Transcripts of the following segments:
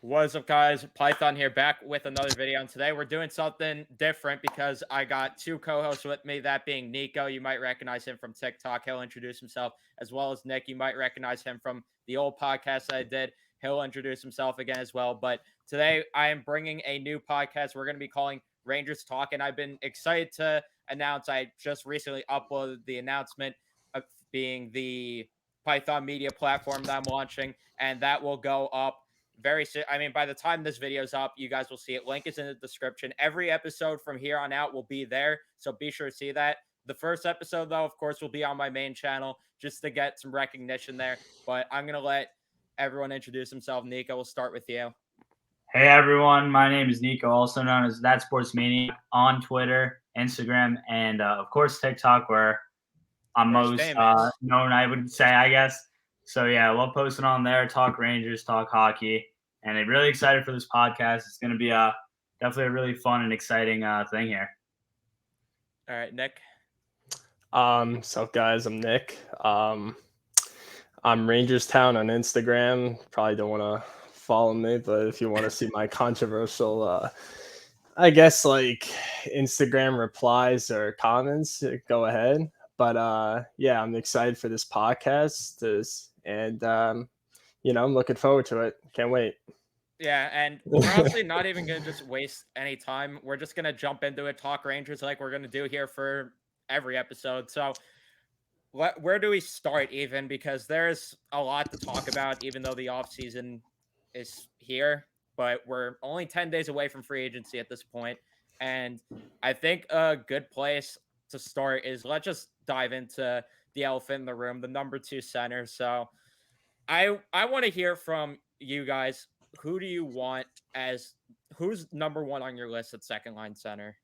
What's up, guys? Python here, back with another video. And today we're doing something different because I got two co-hosts with me, that being Nico. You might recognize him from TikTok. He'll introduce himself, as well as Nick. You might recognize him from the old podcast that I did. He'll introduce himself again as well. But today I am bringing a new podcast we're going to be calling Rangers Talk. And I've been excited to announce I just recently uploaded the announcement of being the Python media platform that I'm launching. And that will go up very soon. I mean, by the time this video's up, you guys will see it. Link is in the description. Every episode from here on out will be there, so be sure to see that. The first episode, though, of course, will be on my main channel just to get some recognition there. But I'm gonna let everyone introduce himself. Nico, we'll start with you. Hey everyone, my name is Nico, also known as That Sports Mania on Twitter, Instagram, and of course TikTok, where I'm most Famous. known, I would say, I guess. So yeah, I love posting on there, talk Rangers, talk hockey, and I'm really excited for this podcast. It's going to be definitely a really fun and exciting thing here. All right, Nick. So guys, I'm Nick. I'm Rangers Town on Instagram. Probably don't want to follow me, but if you want to see my controversial, I guess like Instagram replies or comments, go ahead. But yeah, I'm excited for this podcast. And I'm looking forward to it. Can't wait. Yeah, and we're honestly not even going to just waste any time. We're just going to jump into it, talk Rangers like we're going to do here for every episode. So, where do we start even? Because there's a lot to talk about, even though the offseason is here. But we're only 10 days away from free agency at this point. And I think a good place to start is let's just dive into the elephant in the room, the number 2 center. So I want to hear from you guys. Who do you want as who's number 1 on your list at second line center?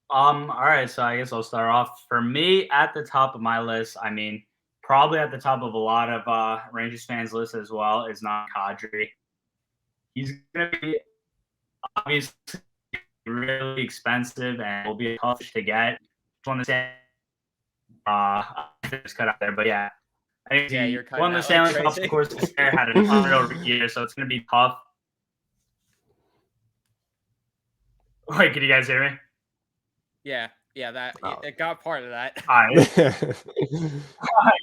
All right, so I guess I'll start off. For me, at the top of my list, I mean, probably at the top of a lot of Rangers fans' list as well, is not Kadri. He's going to be obviously really expensive and will be tough to get. Just want to say, just cut out there, but yeah, I think Yeah, he you're cutting won the out like Stanley Cup, crazy. of course. This year had an unreal year, so it's going to be tough. Wait, can you guys hear me? Yeah, that Oh. it got part of that. All right.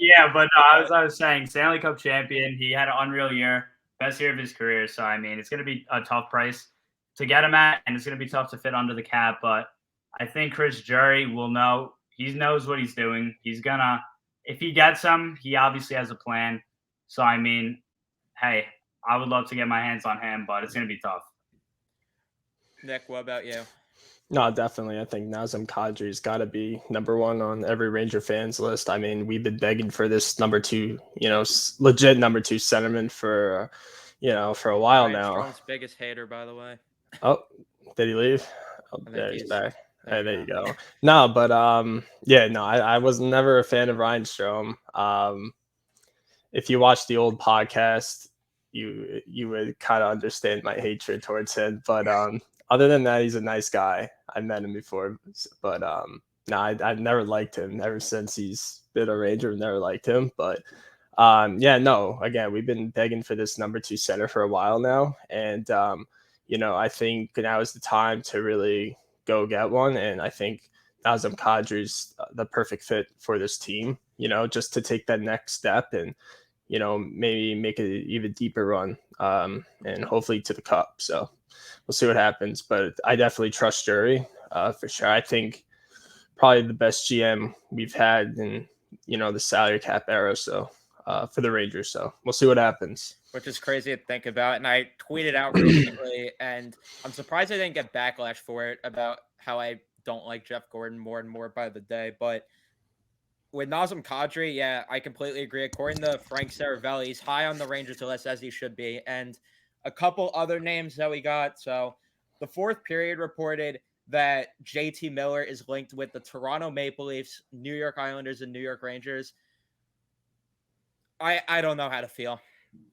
Yeah, but as I was saying, Stanley Cup champion. He had an unreal year, best year of his career. So I mean, it's going to be a tough price to get him at, and it's going to be tough to fit under the cap. But I think Chris Jury will know. He knows what he's doing. He's gonna, if he gets him, he obviously has a plan. So I mean, hey, I would love to get my hands on him, but it's going to be tough. Nick, what about you? No, definitely. I think Nazem Kadri's got to be number 1 on every Ranger fans list. I mean, we've been begging for this number 2, legit number 2 centerman for, for a while Ryan now. Strome's biggest hater, by the way. Oh, did he leave? Oh, there he's he's back. Hey, there you go. go. No, but yeah, no, I was never a fan of Ryan Strome. If you watch the old podcast, you would kind of understand my hatred towards him. But other than that, he's a nice guy. I met him before, but no, I've never liked him ever since he's been a Ranger. I've never liked him, but yeah, no. Again, we've been begging for this number 2 center for a while now, and I think now is the time to really go get one, and I think Nazem Kadri's the perfect fit for this team. Just to take that next step and maybe make an even deeper run, and hopefully to the cup. So we'll see what happens. But I definitely trust Jury for sure. I think probably the best GM we've had in the salary cap era. So for the Rangers. So we'll see what happens. Which is crazy to think about. And I tweeted out recently, and I'm surprised I didn't get backlash for it about how I don't like Jeff Gordon more and more by the day. But with Nazem Kadri, yeah, I completely agree. According to Frank Saravelli, he's high on the Rangers list as he should be. And a couple other names that we got. So the fourth period reported that JT Miller is linked with the Toronto Maple Leafs, New York Islanders, and New York Rangers. I don't know how to feel.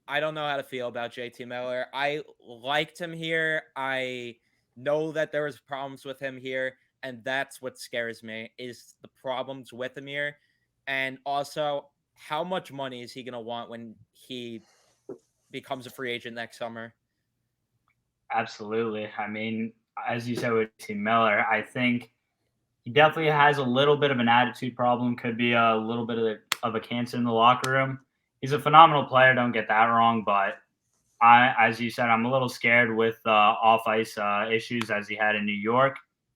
I don't know how to feel about JT Miller. I liked him here. I know that there was problems with him here, and that's what scares me is the problems with him here. And also, how much money is he going to want when he becomes a free agent next summer. Absolutely. I mean, as you said with T. Miller, I think he definitely has a little bit of an attitude problem. Could be a little bit of a cancer in the locker room. He's a phenomenal player. Don't get that wrong, but as you said, I'm a little scared with off ice issues as he had in New York,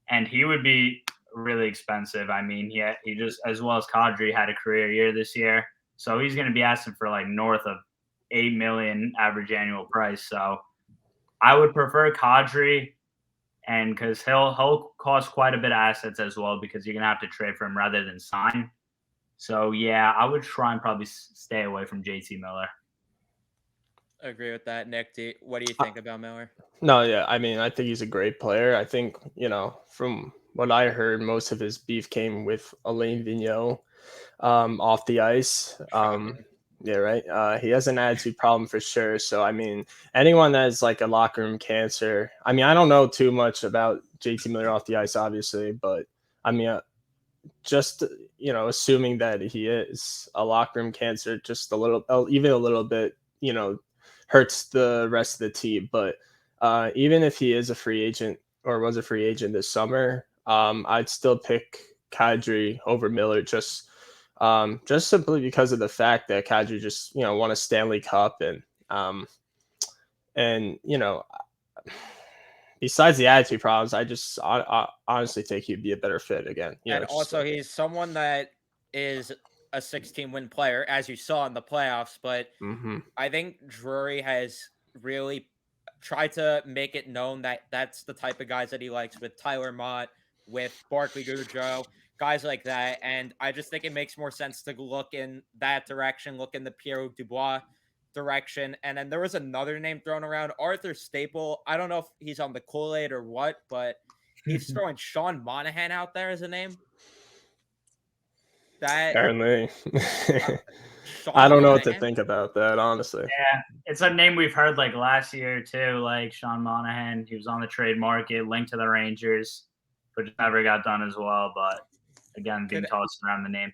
and he would be really expensive. I mean, he just, as well as Kadri, had a career year this year, so he's going to be asking for like north of $8 million average annual price. So I would prefer Kadri, and because he'll cost quite a bit of assets as well, because you're going to have to trade for him rather than sign. So yeah, I would try and probably stay away from JT Miller. I agree with that, Nick. What do you think about Miller? No, yeah, I mean, I think he's a great player. I think, from what I heard, most of his beef came with Alain Vigneault off the ice. Yeah, right. He has an attitude problem for sure. So, I mean, anyone that has like a locker room cancer, I mean, I don't know too much about JT Miller off the ice, obviously, but I mean, just, assuming that he is a locker room cancer, just even a little bit, hurts the rest of the team. But even if he is a free agent or was a free agent this summer, I'd still pick Kadri over Miller, just simply because of the fact that Kadri just won a Stanley Cup, and besides the attitude problems, I honestly think he'd be a better fit again. And also, he's someone that is a 16-win player, as you saw in the playoffs. But I think Drury has really tried to make it known that that's the type of guys that he likes, with Tyler Mott, with Barclay Goodrow, guys like that. And I just think it makes more sense to look in that direction, look in the Pierre Dubois direction. And then there was another name thrown around, Arthur Staple. I don't know if he's on the Kool-Aid or what, but he's throwing Sean Monahan out there as a name. Apparently. I don't know what to think about that, honestly. Yeah, it's a name we've heard like last year too, like Sean Monahan. He was on the trade market, linked to the Rangers, but just never got done as well. But again, being tossed around the name.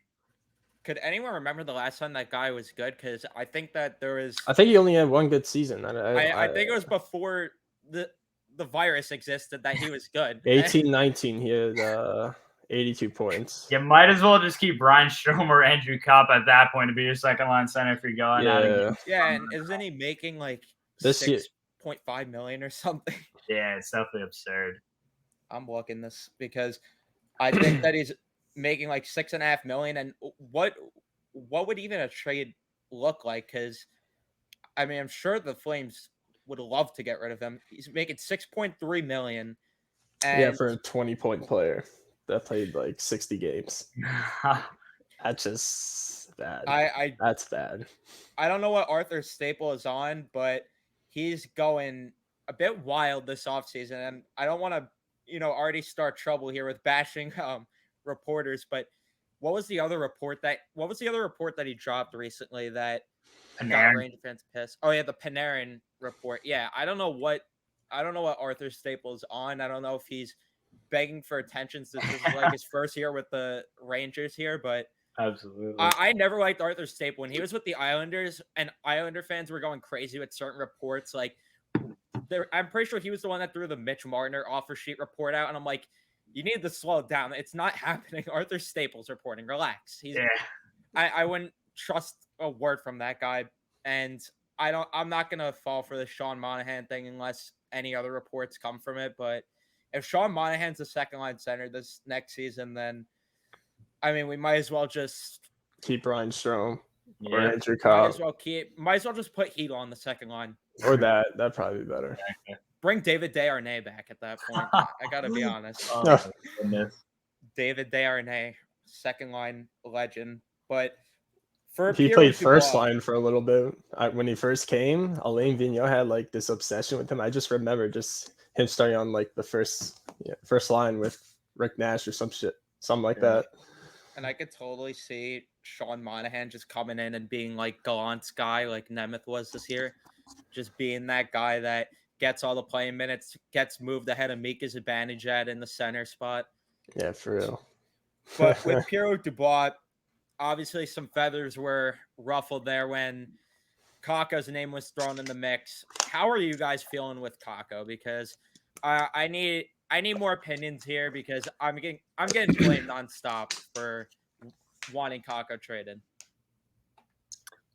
Could anyone remember the last time that guy was good? Because I think that there was. I think he only had one good season. I think it was before the virus existed that he was good. 18-19, he had 82 points. You might as well just keep Brian Strome or Andrew Kopp at that point to be your second line center if you're going out. Yeah, and isn't he making like $6.5 million or something? Yeah, it's definitely absurd. I'm looking this because I think that he's making like $6.5 million. And what would even a trade look like? Because I mean, I'm sure the Flames would love to get rid of him. He's making $6.3 million. And for a 20-point player that played like 60 games. That's just bad. That's bad. I don't know what Arthur Staple is on, but he's going a bit wild this offseason. And I don't want to, already start trouble here with bashing reporters, but what was the other report that he dropped recently that got Ranger fans pissed? Oh yeah, the Panarin report. Yeah, I don't know what Arthur Staple's on. I don't know if he's begging for attention since this is like his first year with the Rangers here, but absolutely. I never liked Arthur Staple when he was with the Islanders, and Islander fans were going crazy with certain reports. Like, I'm pretty sure he was the one that threw the Mitch Marner offer sheet report out, and I'm like, you need to slow it down. It's not happening. Arthur Staple's reporting. Relax. I wouldn't trust a word from that guy, and I'm not gonna fall for the Sean Monahan thing unless any other reports come from it. But if Sean Monahan's a second line center this next season, then I mean, we might as well just keep Brian Strome or Andrew Copp. Might as well just put Heat on the second line. Or that'd probably be better. Bring David Desharnais back at that point. I gotta be honest. Oh, goodness. David Desharnais, second line legend. But he played first line for a little bit. When he first came, Alain Vigneault had like this obsession with him. I just remember him starting on like the first line with Rick Nash or something like that. And I could totally see Sean Monahan just coming in and being like Gallant's guy, like Nemeth was this year, just being that guy that gets all the playing minutes, gets moved ahead of Mika Zibanejad in the center spot. Yeah, for real. But with Pierre Dubois, obviously some feathers were ruffled there when Kako's name was thrown in the mix. How are you guys feeling with Kako? Because I need more opinions here because I'm getting blamed nonstop for wanting Kako traded.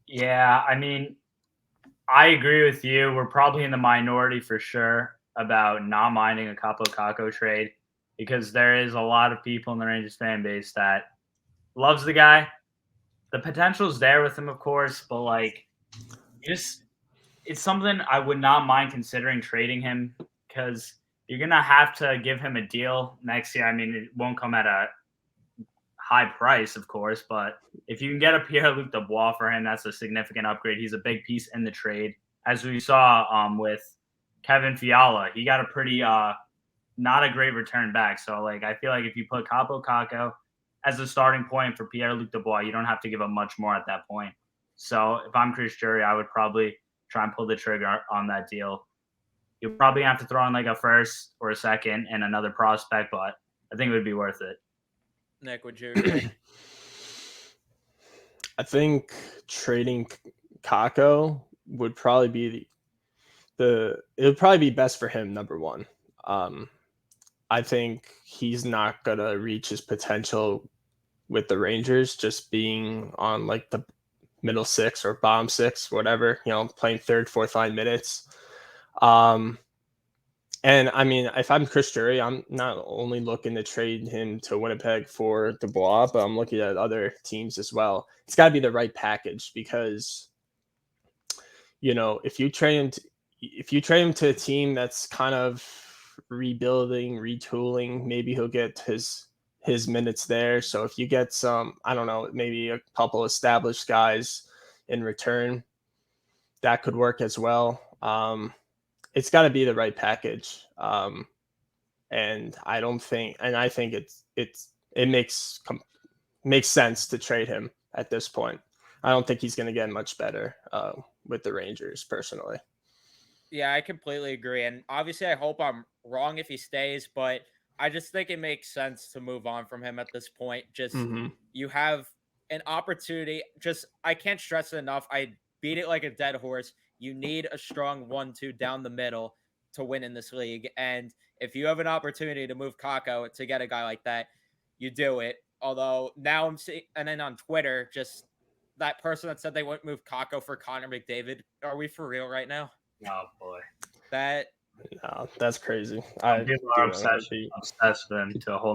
Yeah, I mean, I agree with you. We're probably in the minority for sure about not minding a Capo Kako trade because there is a lot of people in the Rangers fan base that loves the guy. The potential's there with him, of course, but like, just it's something I would not mind considering trading him because you're gonna have to give him a deal next year. I mean, it won't come at a high price, of course, but if you can get a Pierre-Luc Dubois for him, that's a significant upgrade. He's a big piece in the trade, as we saw with Kevin Fiala. He got a pretty not a great return back. So like, I feel like if you put Capo Kako as a starting point for Pierre-Luc Dubois, you don't have to give up much more at that point. So if I'm Chris Drury, I would probably try and pull the trigger on that deal. You'll probably have to throw in like a first or a second and another prospect, but I think it would be worth it. Nick, would you agree? I think trading Kako would probably be it would probably be best for him, number one. I think he's not gonna reach his potential with the Rangers just being on like the middle six or bottom six, whatever, playing third, fourth line minutes. And I mean, if I'm Chris Drury, I'm not only looking to trade him to Winnipeg for Dubois, but I'm looking at other teams as well. It's got to be the right package because, if you trade him to a team that's kind of rebuilding, retooling, maybe he'll get his minutes there. So if you get some, I don't know, maybe a couple established guys in return, that could work as well. It's got to be the right package. And I think it makes sense to trade him at this point. I don't think he's going to get much better with the Rangers personally. Yeah, I completely agree. And obviously I hope I'm wrong if he stays, but I just think it makes sense to move on from him at this point. Just you have an opportunity. Just I can't stress it enough. I beat it like a dead horse. You need a strong 1-2 down the middle to win in this league. And if you have an opportunity to move Kako to get a guy like that, you do it. Although now I'm seeing, and then on Twitter, just that person that said they wouldn't move Kako for Connor McDavid. Are we for real right now? Oh boy, no, that's crazy. People are obsessed with him to a whole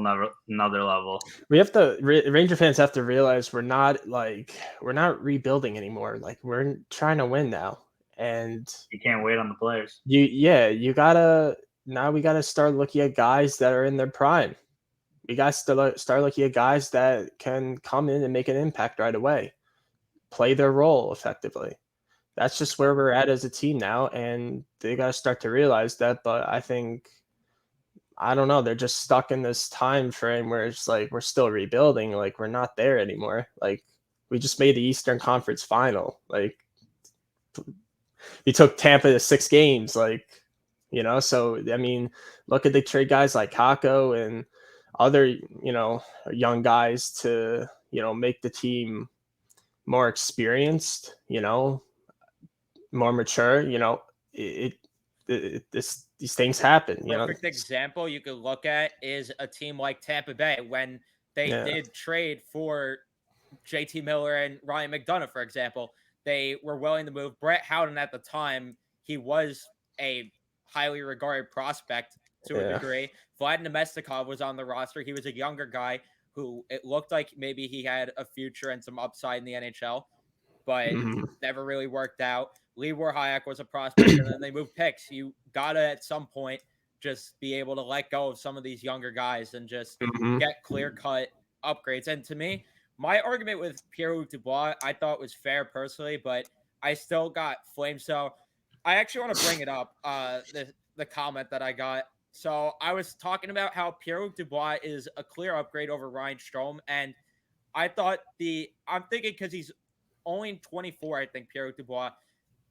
another level. We have to Ranger fans have to realize we're not rebuilding anymore. Like we're trying to win now, and you can't wait on the players. We gotta start looking at guys that are in their prime. We got to start looking at guys that can come in and make an impact right away, play their role effectively. That's just where we're at as a team now, and they got to start to realize that. But I don't know, they're just stuck in this time frame where it's like we're still rebuilding. Like we're not there anymore. Like we just made the Eastern Conference Final. Like we took Tampa to 6 games. Like so I mean, look at the trade guys like Kako and other young guys to make the team more experienced. More mature, these things happen. Perfect example you could look at is a team like Tampa Bay when they did trade for JT Miller and Ryan McDonough, for example. They were willing to move Brett Howden at the time. He was a highly regarded prospect to a degree. Vlad Nemestikov was on the roster. He was a younger guy who it looked like maybe he had a future and some upside in the NHL, but never really worked out. Libor Hajek was a prospect, and then they moved picks. You gotta at some point just be able to let go of some of these younger guys and just get clear-cut upgrades. And to me, my argument with Pierre-Luc Dubois, I thought was fair personally, but I still got flamed. So I actually want to bring it up, the comment that I got. So I was talking about how Pierre-Luc Dubois is a clear upgrade over Ryan Strome, and I thought I'm thinking because he's only 24, I think, Pierre-Luc Dubois,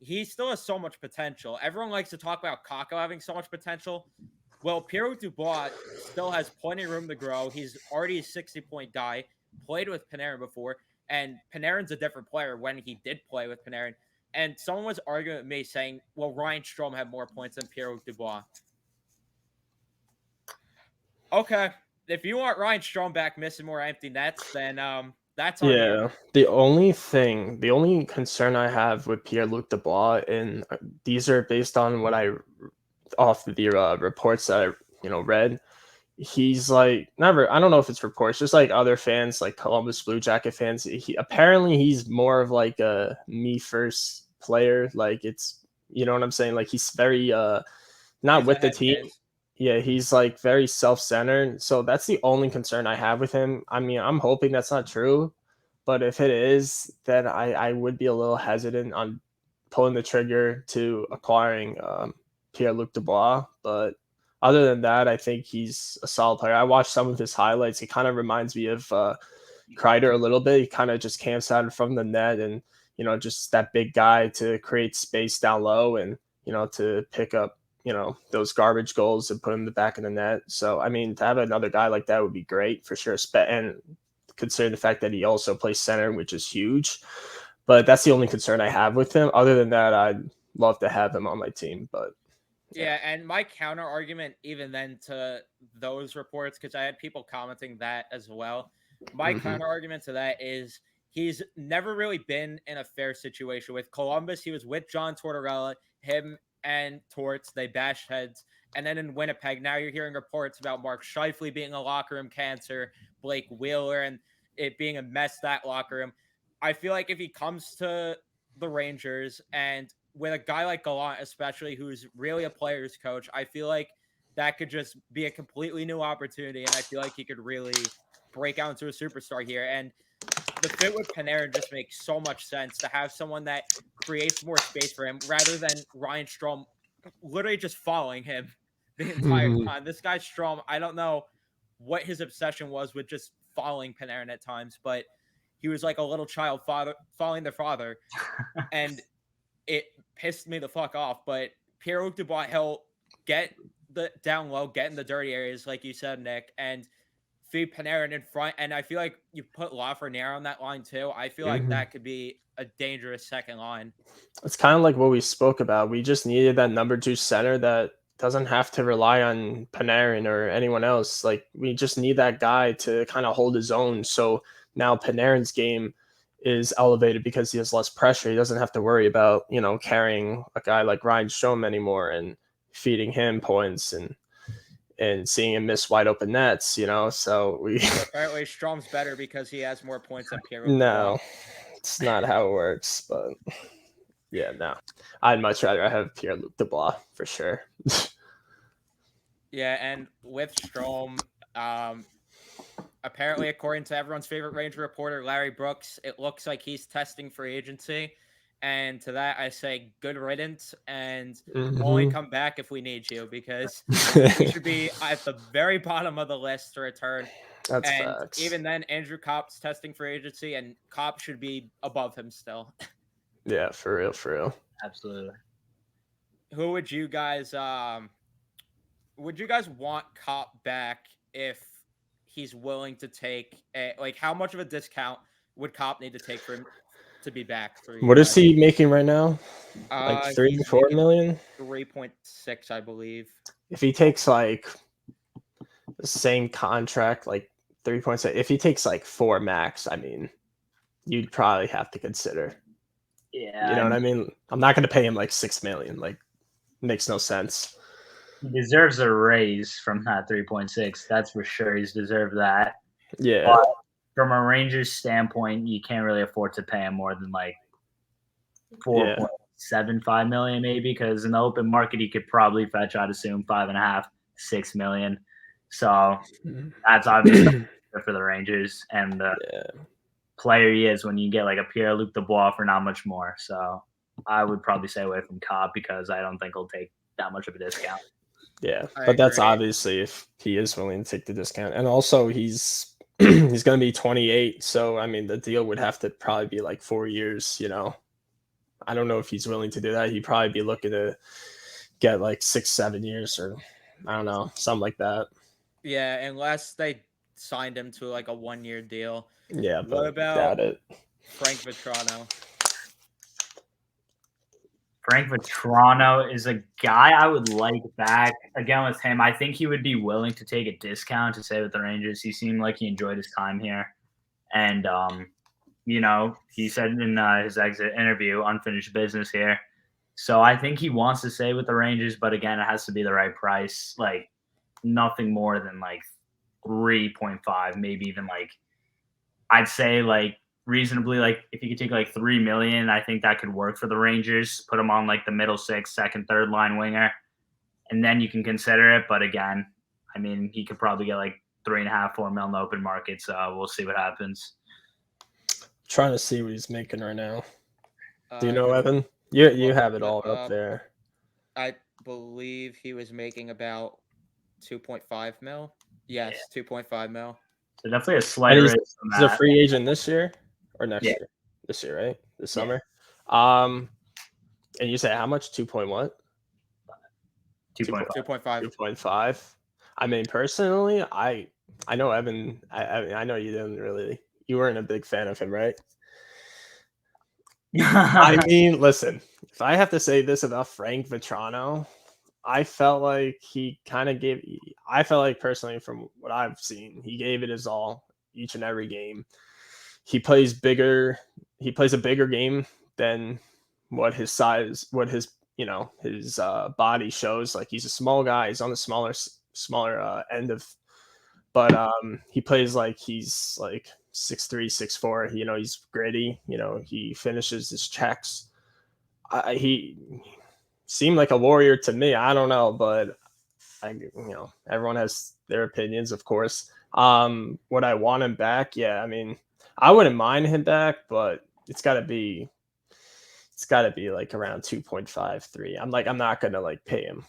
he still has so much potential. Everyone likes to talk about Kako having so much potential. Well, Pierre-Luc Dubois still has plenty of room to grow. He's already a 60-point guy, played with Panarin before, and Panarin's a different player when he did play with Panarin. and someone was arguing with me saying, well, Ryan Strome had more points than Pierre-Luc Dubois. Okay, if you want Ryan Strome back missing more empty nets, then that's on you. Yeah, the only concern I have with Pierre-Luc Dubois, and these are based on what off the reports that I read. He's like never. I don't know if it's reports, just like other fans, like Columbus Blue Jacket fans. Apparently he's more of like a me first player. Like it's what I'm saying. Like he's very not He's with the ahead team. case. Yeah, he's like very self-centered. So that's the only concern I have with him. I mean, I'm hoping that's not true, but if it is, then I would be a little hesitant on pulling the trigger to acquiring Pierre-Luc Dubois. But other than that, I think he's a solid player. I watched some of his highlights. He kind of reminds me of Kreider a little bit. He kind of just camps out from the net and, just that big guy to create space down low and, to pick up, those garbage goals and put them in the back of the net. So, I mean, to have another guy like that would be great for sure. And considering the fact that he also plays center, which is huge. But that's the only concern I have with him. Other than that, I'd love to have him on my team. But yeah, and my counter argument, even then, to those reports, because I had people commenting that as well. My counter argument to that is he's never really been in a fair situation. With Columbus, he was with John Tortorella, him and Torts, they bashed heads. And then in Winnipeg, now you're hearing reports about Mark Scheifele being a locker room cancer, Blake Wheeler, and it being a mess, that locker room. I feel like if he comes to the Rangers and with a guy like Gallant, especially, who's really a player's coach, I feel like that could just be a completely new opportunity. And I feel like he could really break out into a superstar here. And the fit with Panarin just makes so much sense to have someone that creates more space for him rather than Ryan Strome literally just following him the entire time. This guy Strome, I don't know what his obsession was with just following Panarin at times, but he was like a little child following their father. And it pissed me the fuck off. But Pierre-Luc Dubois, he'll get the down low, get in the dirty areas, like you said, Nick, and feed Panarin in front. And I feel like you put Lafreniere on that line too. I feel like that could be a dangerous second line. It's kind of like what we spoke about. We just needed that number 2 center that doesn't have to rely on Panarin or anyone else. Like we just need that guy to kind of hold his own. So now Panarin's game is elevated because he has less pressure. He doesn't have to worry about, carrying a guy like Ryan Strome anymore and feeding him points and seeing him miss wide open nets, so we apparently Strome's better because he has more points than Pierre. No, it's not how it works, but yeah, no. I'd much rather have Pierre-Luc Dubois for sure. Yeah, and with Strome, apparently, according to everyone's favorite Ranger reporter, Larry Brooks, it looks like he's testing free agency. And to that, I say good riddance and only come back if we need you, because he should be at the very bottom of the list to return. That's and facts. Even then, Andrew Kopp's testing free agency, and Kopp should be above him still. Yeah, for real. Absolutely. Who would you guys want Kopp back if he's willing to take how much of a discount would Kopp need to take for him to be back? What is he making right now? Like 3-4 million? 3.6, I believe. If he takes like the same contract, like 3.6, if he takes like 4 max, I mean, you'd probably have to consider. Yeah. You know what I mean? I'm not going to pay him like 6 million. Like, makes no sense. He deserves a raise from that 3.6. That's for sure. He's deserved that. Yeah. But from a Rangers standpoint, you can't really afford to pay him more than like 4.75 million, maybe, because in the open market he could probably fetch, I'd assume, 5.5, 6 million. So that's obviously for the Rangers and the player he is when you get like a Pierre-Luc Dubois for not much more. So I would probably stay away from Cobb because I don't think he'll take that much of a discount. Yeah, but that's obviously if he is willing to take the discount. And also he's he's going to be 28. So, I mean, the deal would have to probably be like 4 years, I don't know if he's willing to do that. He'd probably be looking to get like 6-7 years or I don't know, something like that. Yeah, unless they signed him to like a 1-year deal. Yeah, what about Frank Vatrano? Frank Vetrano is a guy I would like back. Again, with him, I think he would be willing to take a discount to stay with the Rangers. He seemed like he enjoyed his time here. And, he said in his exit interview, unfinished business here. So I think he wants to stay with the Rangers, but again, it has to be the right price. Like, nothing more than like 3.5, maybe even like, I'd say like reasonably, like if you could take like 3 million, I think that could work for the Rangers. Put him on like the middle six, second, third line winger, and then you can consider it. But again, I mean, he could probably get like 3.5, 4 mil in the open market. So we'll see what happens. Trying to see what he's making right now. Do you know, Evan? You have it all up there. I believe he was making about 2.5 mil. Yes, yeah. 2.5 mil. So definitely a slight raise. He's a free agent this year or next year? This year, right? This summer. And you say how much? 2.1? what? 2.5. 2.5. I mean, personally, I know Evan. I know you weren't a big fan of him, right? I mean, listen, if I have to say this about Frank Vetrano, I felt like personally from what I've seen, he gave it his all each and every game. He plays a bigger game than what his size, his body shows. Like, he's a small guy. He's on the smaller end of, but he plays like he's like 6'3", 6'4". He's gritty. He finishes his checks. He seemed like a warrior to me. I don't know, but everyone has their opinions, of course. Would I want him back? Yeah, I mean, I wouldn't mind him back, but it's got to be like around 2.5, 3. I'm not gonna like pay him,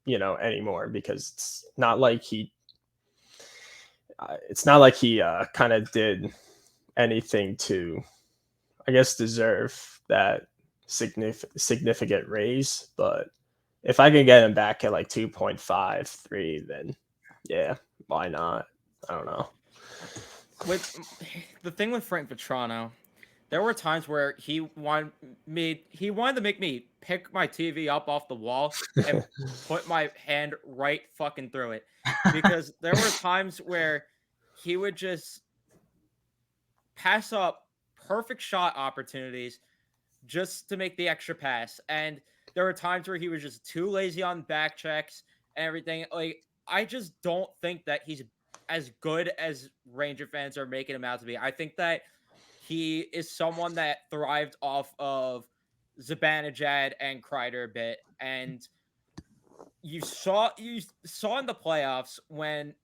anymore, because it's not like he kind of did anything to, I guess, deserve that significant raise. But if I can get him back at like 2.5, 3, then yeah, why not? I don't know. With the thing with Frank Vetrano, there were times where he wanted to make me pick my TV up off the wall and put my hand right fucking through it, because there were times where he would just pass up perfect shot opportunities just to make the extra pass. And there were times where he was just too lazy on back checks and everything. Like, I just don't think that he's as good as Ranger fans are making him out to be. I think that he is someone that thrived off of Zibanejad and Kreider a bit. And you saw in the playoffs when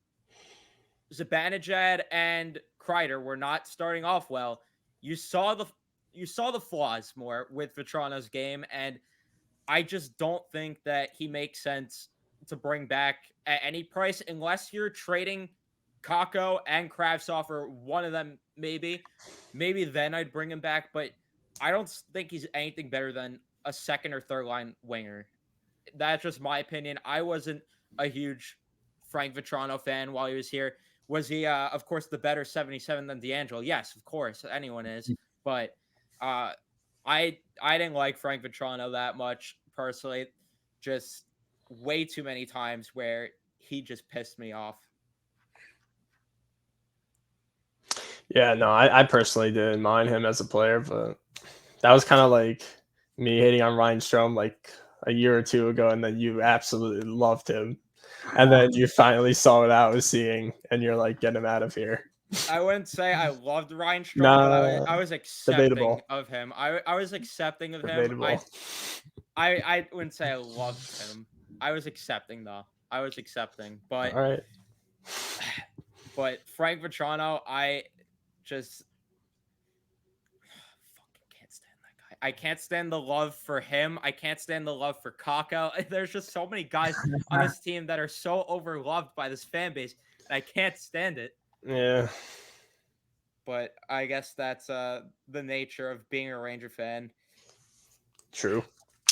Zibanejad and Kreider were not starting off well, you saw the flaws more with Vetrano's game, and I just don't think that he makes sense to bring back at any price unless you're trading Kakko and Kravtsov, or one of them maybe then I'd bring him back, but I don't think he's anything better than a second or third line winger. That's just my opinion. I wasn't a huge Frank Vetrano fan while he was here. Was he, of course, the better 77 than DeAngelo? Yes, of course. Anyone is. But I didn't like Frank Vetrano that much, personally. Just way too many times where he just pissed me off. Yeah, no, I personally didn't mind him as a player, but that was kind of like me hating on Ryan Strome like a year or two ago, and then you absolutely loved him. And then you finally saw what I was seeing, and you're like, get him out of here. I wouldn't say I loved Ryan Strome, but I was accepting of him. I was accepting of him. I wouldn't say I loved him. I was accepting, though. I was accepting. But, all right. But Frank Vetrano, I just fucking can't stand that guy. I can't stand the love for him. I can't stand the love for Kakko. There's just so many guys on this team that are so overloved by this fan base, and I can't stand it. Yeah. But I guess that's the nature of being a Ranger fan. True.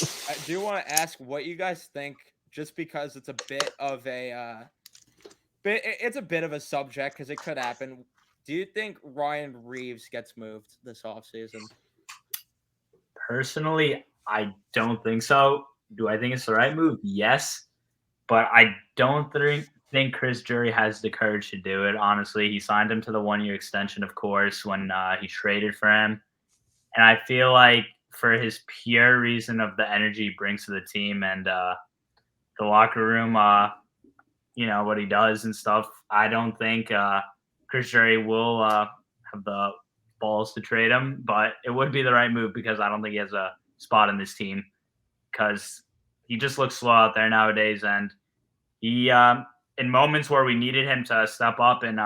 I do want to ask what you guys think, just because it's a bit of a subject, because it could happen. Do you think Ryan Reaves gets moved this offseason? Personally, I don't think so. Do I think it's the right move? Yes, but I don't think Chris Drury has the courage to do it. Honestly, he signed him to the 1 year extension, of course, when he traded for him, and I feel like for his pure reason of the energy he brings to the team and the locker room, what he does and stuff, I don't think Chris Drury will have the balls to trade him, but it would be the right move because I don't think he has a spot in this team because he just looks slow out there nowadays. And he, in moments where we needed him to step up and,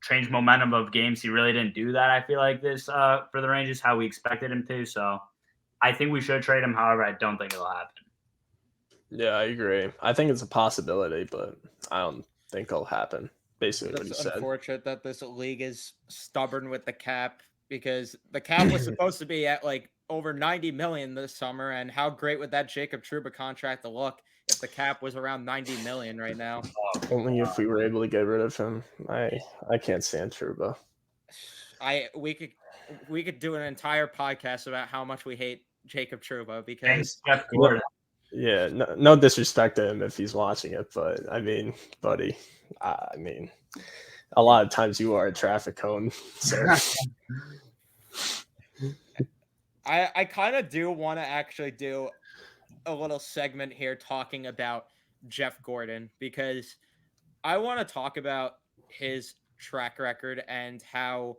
change momentum of games, he really didn't do that. I feel like this for the Rangers, how we expected him to. So I think we should trade him. However, I don't think it'll happen. Yeah, I agree. I think it's a possibility, but I don't think it'll happen. Basically, what he It's said. unfortunate that this league is stubborn with the cap because the cap was supposed to be at like over 90 million this summer. And how great would that Jacob Trouba contract to look if the cap was around 90 million right now? Only if we were able to get rid of him. I can't stand Trouba. We could do an entire podcast about how much we hate Jacob Trouba because Thanks, Jeff Gordon. Yeah, no disrespect to him if he's watching it, but I mean, buddy, I mean, a lot of times you are a traffic cone. So. I kind of do want to actually do a little segment here talking about Jeff Gordon because I want to talk about his track record and how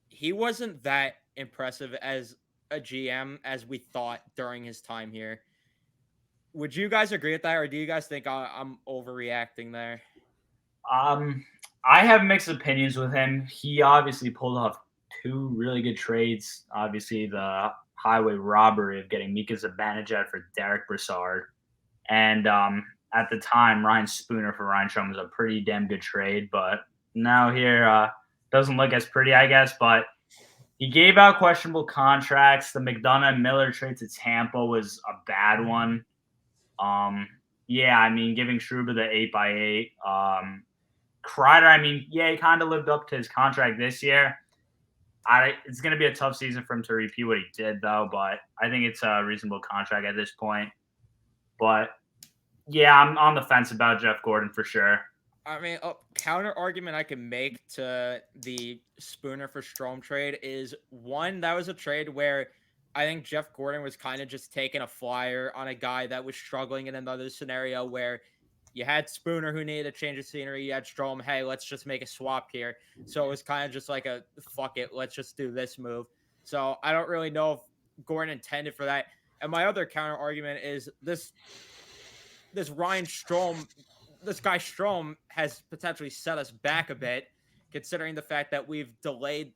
he wasn't that impressive as a GM as we thought during his time here. Would you guys agree with that, or do you guys think I'm overreacting there? I have mixed opinions with him. He obviously pulled off 2 really good trades. Obviously, the highway robbery of getting Mika Zibanejad for Derek Brassard. And at the time, Ryan Spooner for Ryan Strome was a pretty damn good trade. But now here, doesn't look as pretty, I guess. But he gave out questionable contracts. The McDonough and Miller trade to Tampa was a bad one. Yeah, I mean, giving Trouba the 8x8. Kreider, I mean, yeah, he kind of lived up to his contract this year. It's going to be a tough season for him to repeat what he did, though, but I think it's a reasonable contract at this point. But, yeah, I'm on the fence about Jeff Gordon for sure. I mean, a counter argument I can make to the Spooner for Strome trade is, one, that was a trade where I think Jeff Gordon was kind of just taking a flyer on a guy that was struggling in another scenario where you had Spooner who needed a change of scenery. You had Strome, hey, let's just make a swap here. So it was kind of just like a fuck it, let's just do this move. So I don't really know if Gordon intended for that. And my other counter argument is this Ryan Strome, this guy Strome has potentially set us back a bit, considering the fact that we've delayed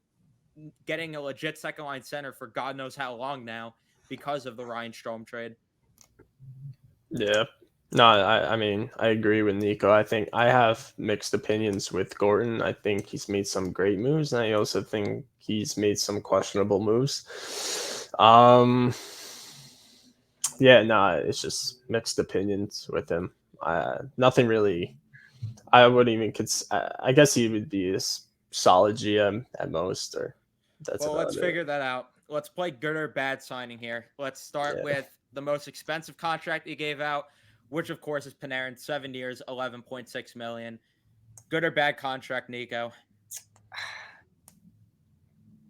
getting a legit second line center for God knows how long now because of the Ryan Strome trade. Yeah. No, I mean, I agree with Nico. I think I have mixed opinions with Gordon. I think he's made some great moves, and I also think he's made some questionable moves. Yeah, no, it's just mixed opinions with him. Nothing really. I wouldn't even I guess he would be a solid GM at most, or that's well, let's it. figure that out. Let's play good or bad signing here. Let's start with the most expensive contract he gave out, which of course is Panarin, 7 years, $11.6 million. Good or bad contract, Nico?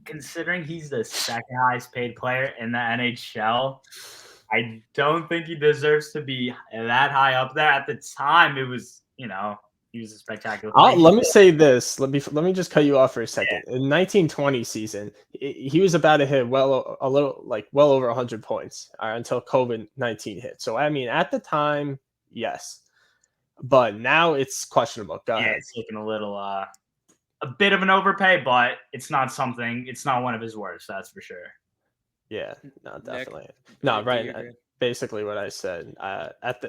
Considering he's the second highest paid player in the NHL, I don't think he deserves to be that high up there. At the time, it was, he was a spectacular player. Let me say this. Let me just cut you off for a second. Yeah. In 1920 season, he was about to hit well over 100 points until COVID-19 hit. So I mean, at the time, yes, but now it's questionable. Go ahead. It's looking a bit of an overpay, but it's not one of his worst. That's for sure. Yeah, no, definitely. Nick, no, right. Basically, what I said. At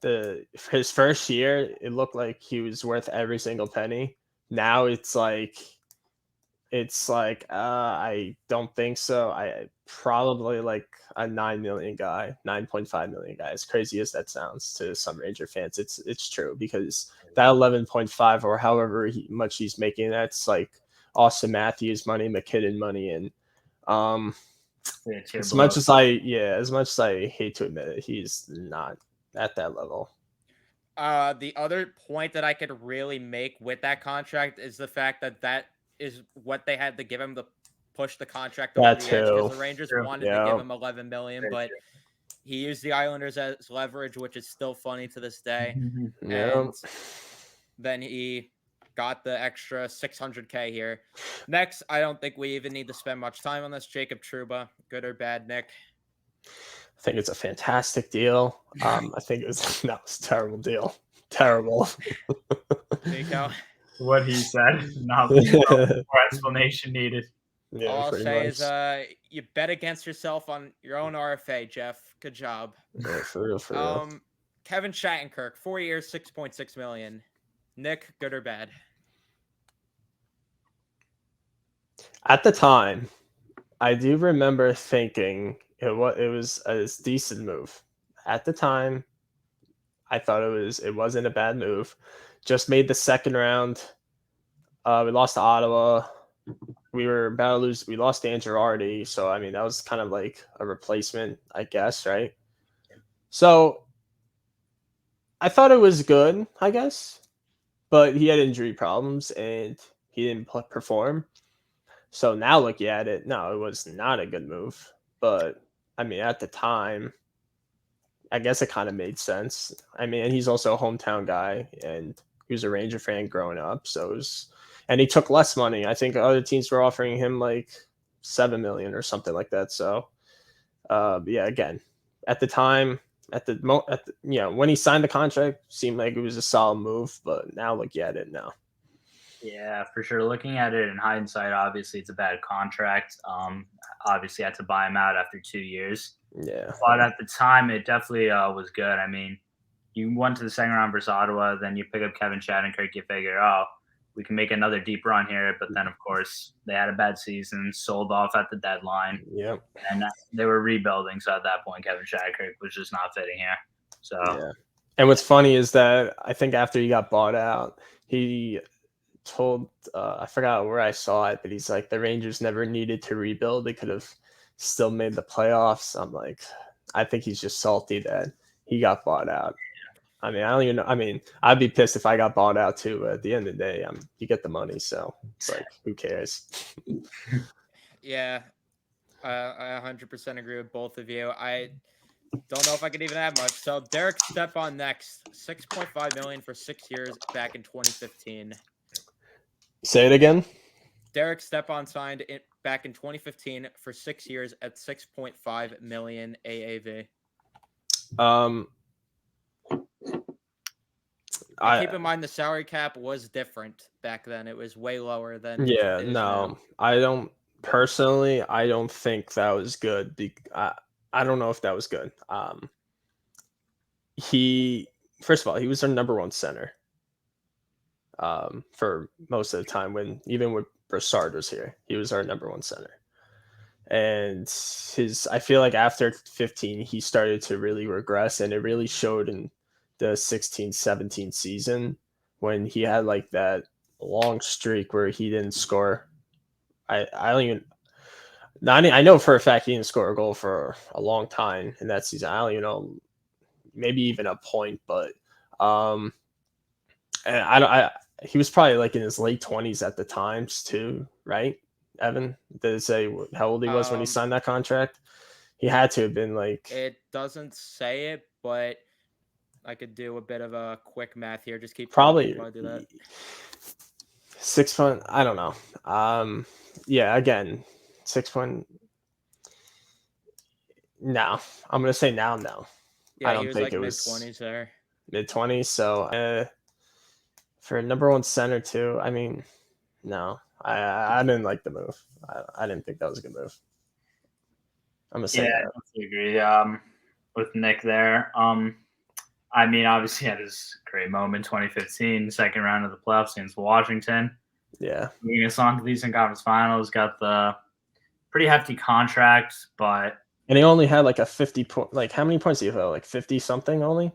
the his first year, it looked like he was worth every single penny. Now it's like I don't think so. I probably like a 9 million guy, 9.5 million guy. As crazy as that sounds to some Ranger fans, it's true, because that 11.5 or however much he's making, that's like Austin Matthews money, McKinnon money, and As much as I hate to admit it, he's not at that level. The other point that I could really make with that contract is the fact that that is what they had to give him to push the contract over the edge, because the Rangers wanted to give him $11 million, but he used the Islanders as leverage, which is still funny to this day. And then he got the extra $600K here. Next, I don't think we even need to spend much time on this. Jacob Trouba, good or bad, Nick? I think it's a fantastic deal. I think that was a terrible deal. Terrible. Nico? What he said. Not more explanation needed. Yeah, all I'll say is you bet against yourself on your own RFA, Jeff. Good job. Yeah, for real. Kevin Shattenkirk, 4 years, $6.6 million. Nick, good or bad? At the time, I do remember thinking it was a decent move. At the time, I thought it wasn't a bad move. Just made the second round. We lost to Ottawa. We were about to lose. We lost Dan Girardi, so I mean that was kind of like a replacement, I guess, right? So I thought it was good, I guess, but he had injury problems and he didn't perform. So now looking at it, no, it was not a good move. But I mean, at the time, I guess it kind of made sense. I mean, and he's also a hometown guy, and he was a Ranger fan growing up, so it was. And he took less money. I think other teams were offering him like $7 million or something like that. So, yeah, again, at the time, when he signed the contract, seemed like it was a solid move. But now look at it now. Yeah, for sure. Looking at it in hindsight, obviously it's a bad contract. Obviously had to buy him out after 2 years. Yeah, but at the time, it definitely was good. I mean, you went to the second round versus Ottawa, then you pick up Kevin Shattenkirk. You figure, we can make another deep run here. But then, of course, they had a bad season, sold off at the deadline. Yep. And they were rebuilding. So at that point, Kevin Shattenkirk was just not fitting here. So yeah. And what's funny is that I think after he got bought out, he told I forgot where I saw it, but he's like, the Rangers never needed to rebuild. They could have still made the playoffs. I'm like, I think he's just salty that he got bought out. I mean, I don't even know. I mean, I'd be pissed if I got bought out too. But at the end of the day, you get the money, so it's like, who cares? Yeah, I 100% agree with both of you. I don't know if I could even add much. So Derek Stepan next, $6.5 million for 6 years back in 2015. Say it again. Derek Stepan signed it back in 2015 for 6 years at $6.5 million AAV. Keep in mind the salary cap was different back then. It was way lower than. Yeah, no, I don't think that was good. I don't know if that was good. First of all, he was our number one center. For most of the time, when Brassard was here, he was our number one center. And I feel like after 15, he started to really regress, and it really showed in the 16-17 season when he had like that long streak where he didn't score. I know for a fact he didn't score a goal for a long time in that season. I don't even know, maybe even a point, but and he was probably like in his late 20s at the times too, right? Evan, did it say how old he was when he signed that contract? He had to have been like. It doesn't say it, but I could do a bit of a quick math here. Just keep probably while I do that. 6 point. I don't know. Yeah, again, 6 point. No, I'm gonna say now. No, yeah, I don't think like it was mid-20s there. Mid-20s. So for a number one center too. I mean, no, I didn't like the move. I didn't think that was a good move. I'm gonna say that. I agree. With Nick there. I mean, obviously, he had his great moment, 2015, second round of the playoffs against Washington. Yeah. Moving us on to the Eastern Conference Finals, got the pretty hefty contract, but. And he only had like a 50 point. Like, how many points did he have? Like 50 something only?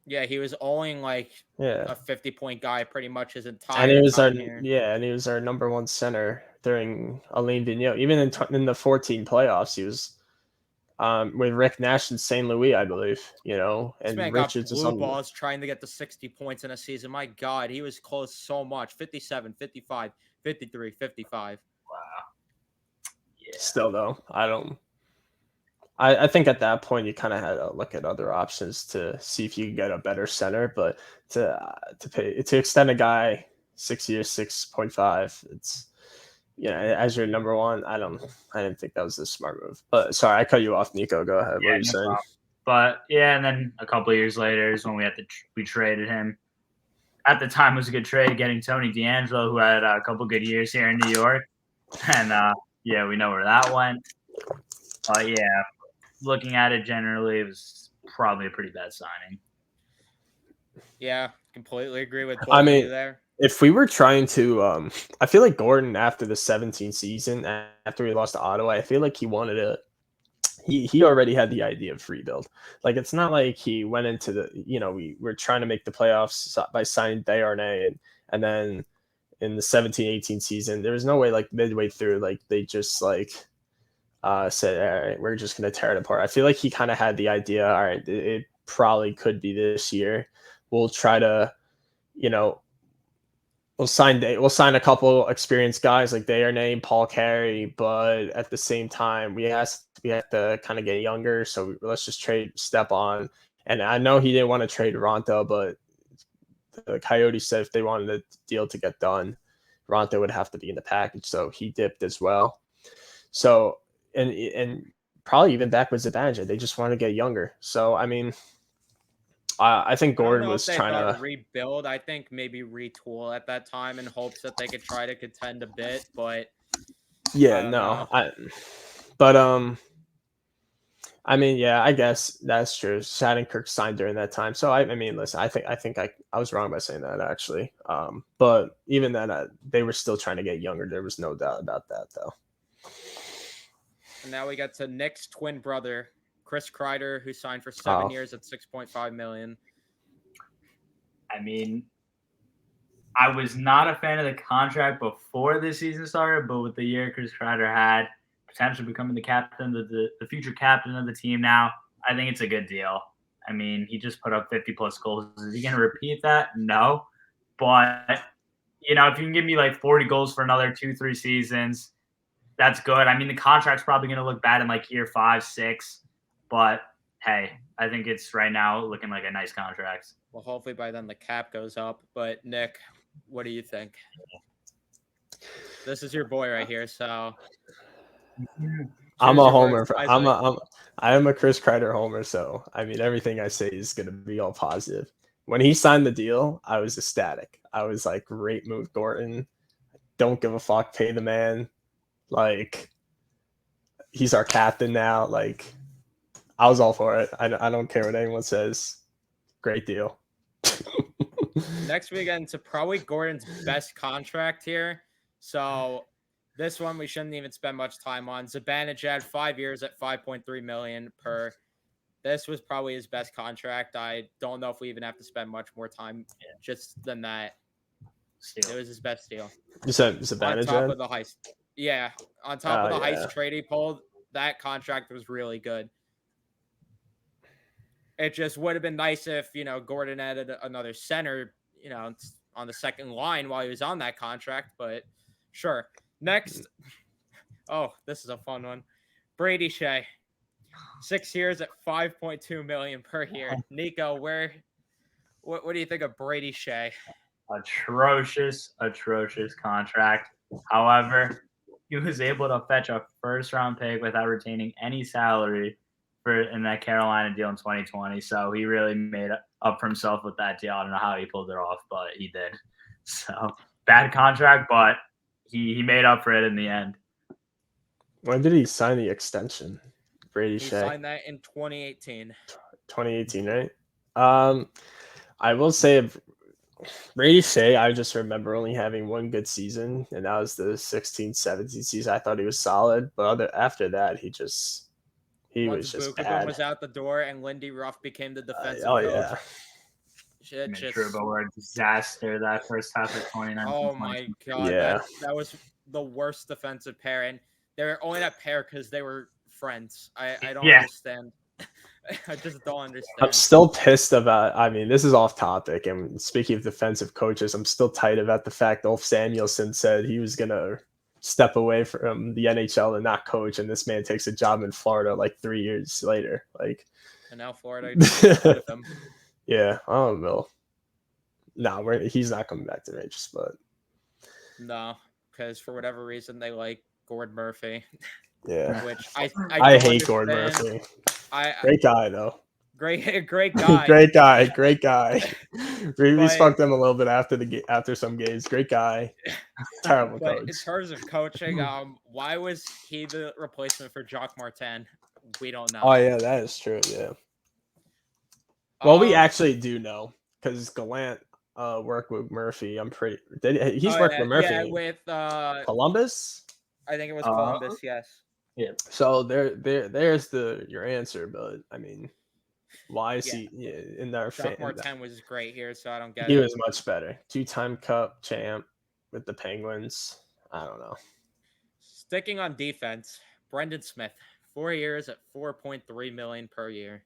Yeah, he was only like a 50-point guy pretty much his entire and he was time here. Yeah, and he was our number one center during Alain Vigneault. Even in the 14 playoffs, he was with Rick Nash in St. Louis, I believe. This And man Richards got is blue on. balls trying to get to 60 points in a season. My God, he was close so much. 57, 55, 53, 55. Wow. Yeah. Still though, I think at that point you kind of had to look at other options to see if you could get a better center, but to extend a guy 6 years, 6.5, it's as your number one. I didn't think that was a smart move. But sorry, I cut you off, Nico. Go ahead. What Yeah, are you no saying? problem. But yeah, and then a couple of years later is when we traded him. At the time, it was a good trade getting Tony DeAngelo, who had a couple good years here in New York, and yeah, we know where that went. But yeah, looking at it generally, it was probably a pretty bad signing. Yeah, completely agree with both I of mean, you there. if we were trying to, I feel like Gordon after the 17 season, after we lost to Ottawa, I feel like he wanted to. He already had the idea of rebuild. Like it's not like he went into the we were trying to make the playoffs by signing Desharnais and then in the 17-18 season there was no way like midway through like they just like said all right, we're just gonna tear it apart. I feel like he kind of had the idea, all right, it probably could be this year. We'll try to we'll sign a couple experienced guys like Desharnais, Paul Carey, but at the same time we have to kind of get younger, so let's just trade Stepan. And I know he didn't want to trade Ronto, but the Coyotes said if they wanted the deal to get done, Ronto would have to be in the package, so he dipped as well. So and probably even back with Zibanejad, they just want to get younger. So I mean, I think Gordon was trying to rebuild. I think maybe retool at that time in hopes that they could try to contend a bit. But yeah, I mean, yeah, I guess that's true. Shattenkirk signed during that time, so I mean, listen, I think I was wrong by saying that actually. But even then, they were still trying to get younger. There was no doubt about that, though. And now we got to Nick's twin brother, Chris Kreider, who signed for 7 years at $6.5 million. I mean, I was not a fan of the contract before the season started, but with the year Chris Kreider had, potentially becoming the captain, the future captain of the team now, I think it's a good deal. I mean, he just put up 50-plus goals. Is he going to repeat that? No. But, if you can give me like 40 goals for another 2-3 seasons, that's good. I mean, the contract's probably going to look bad in like year 5, 6. But, hey, I think it's right now looking like a nice contract. Well, hopefully by then the cap goes up. But, Nick, what do you think? This is your boy right here, so... I'm a homer. I am a Chris Kreider homer, so I mean everything I say is going to be all positive. When he signed the deal, I was ecstatic. I was like, great move, Gordon. Don't give a fuck. Pay the man. Like, he's our captain now. Like, I was all for it. I don't care what anyone says. Great deal. Next we get into probably Gordon's best contract here. So this one we shouldn't even spend much time on. Zibanejad, 5 years at $5.3 million per. This was probably his best contract. I don't know if we even have to spend much more time just than that. It was his best deal. You said Zibanejad? On top of the heist. Yeah. On top of the heist trade he pulled, that contract was really good. It just would have been nice if, Gordon added another center, on the second line while he was on that contract, but sure. Next. Oh, this is a fun one. Brady Shea. 6 years at $5.2 million per year. Nico, what do you think of Brady Shea? Atrocious contract. However, he was able to fetch a first-round pick without retaining any salary in that Carolina deal in 2020. So he really made up for himself with that deal. I don't know how he pulled it off, but he did. So bad contract, but he made up for it in the end. When did he sign the extension? Brady Shea. He signed that in 2018. 2018, right? I will say Brady Shea, I just remember only having one good season, and that was the 16-17 season. I thought he was solid, but after that, he was just bad. Was out the door, and Lindy Ruff became the defensive coach. Yeah. True, but we're a disaster that first half of 2019. Oh my god, yeah. that was the worst defensive pair, and they were only that pair because they were friends. I don't Yeah. understand. I just don't I'm understand. still pissed about. I mean, this is off topic. And speaking of defensive coaches, I'm still tight about the fact Ulf Samuelsson said he was gonna step away from the NHL and not coach, and this man takes a job in Florida like 3 years later. Like, And now Florida got rid of him. yeah, I don't know. No, he's not coming back to the Rangers, but No, because for whatever reason they like Gord Murphy, yeah, which I I don't hate Gord understand. Murphy. I Great guy though. great guy. Great guy. Great guy. We But- spoke to him a little bit after some games. Great guy. Terrible But in coach. terms of coaching, why was he the replacement for Jacques Martin? We don't know. Oh yeah, that is true. Yeah. Well, we Um, actually do know because Gallant worked with Murphy. I'm pretty. He's oh, worked yeah, with Murphy. Yeah, with Columbus. I think it was Columbus. Yes. So there's your answer. But I mean, why is he in our Jacques Martin was great here, so I don't get He it. was much better. 2-time Cup champ with the Penguins. I don't know. Sticking on defense, Brendan Smith, 4 years at $4.3 million per year.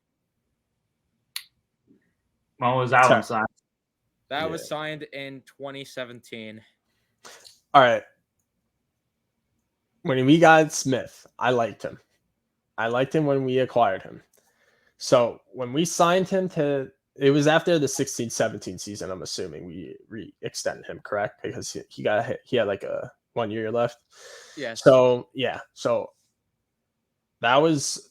When was that one signed? That was signed in 2017. All right. When we got Smith, I liked him. I liked him when we acquired him. So when we signed him it was after the 16-17 season, I'm assuming we re-extended him, correct? Because he had like a 1 year left. Yes. So yeah. So that was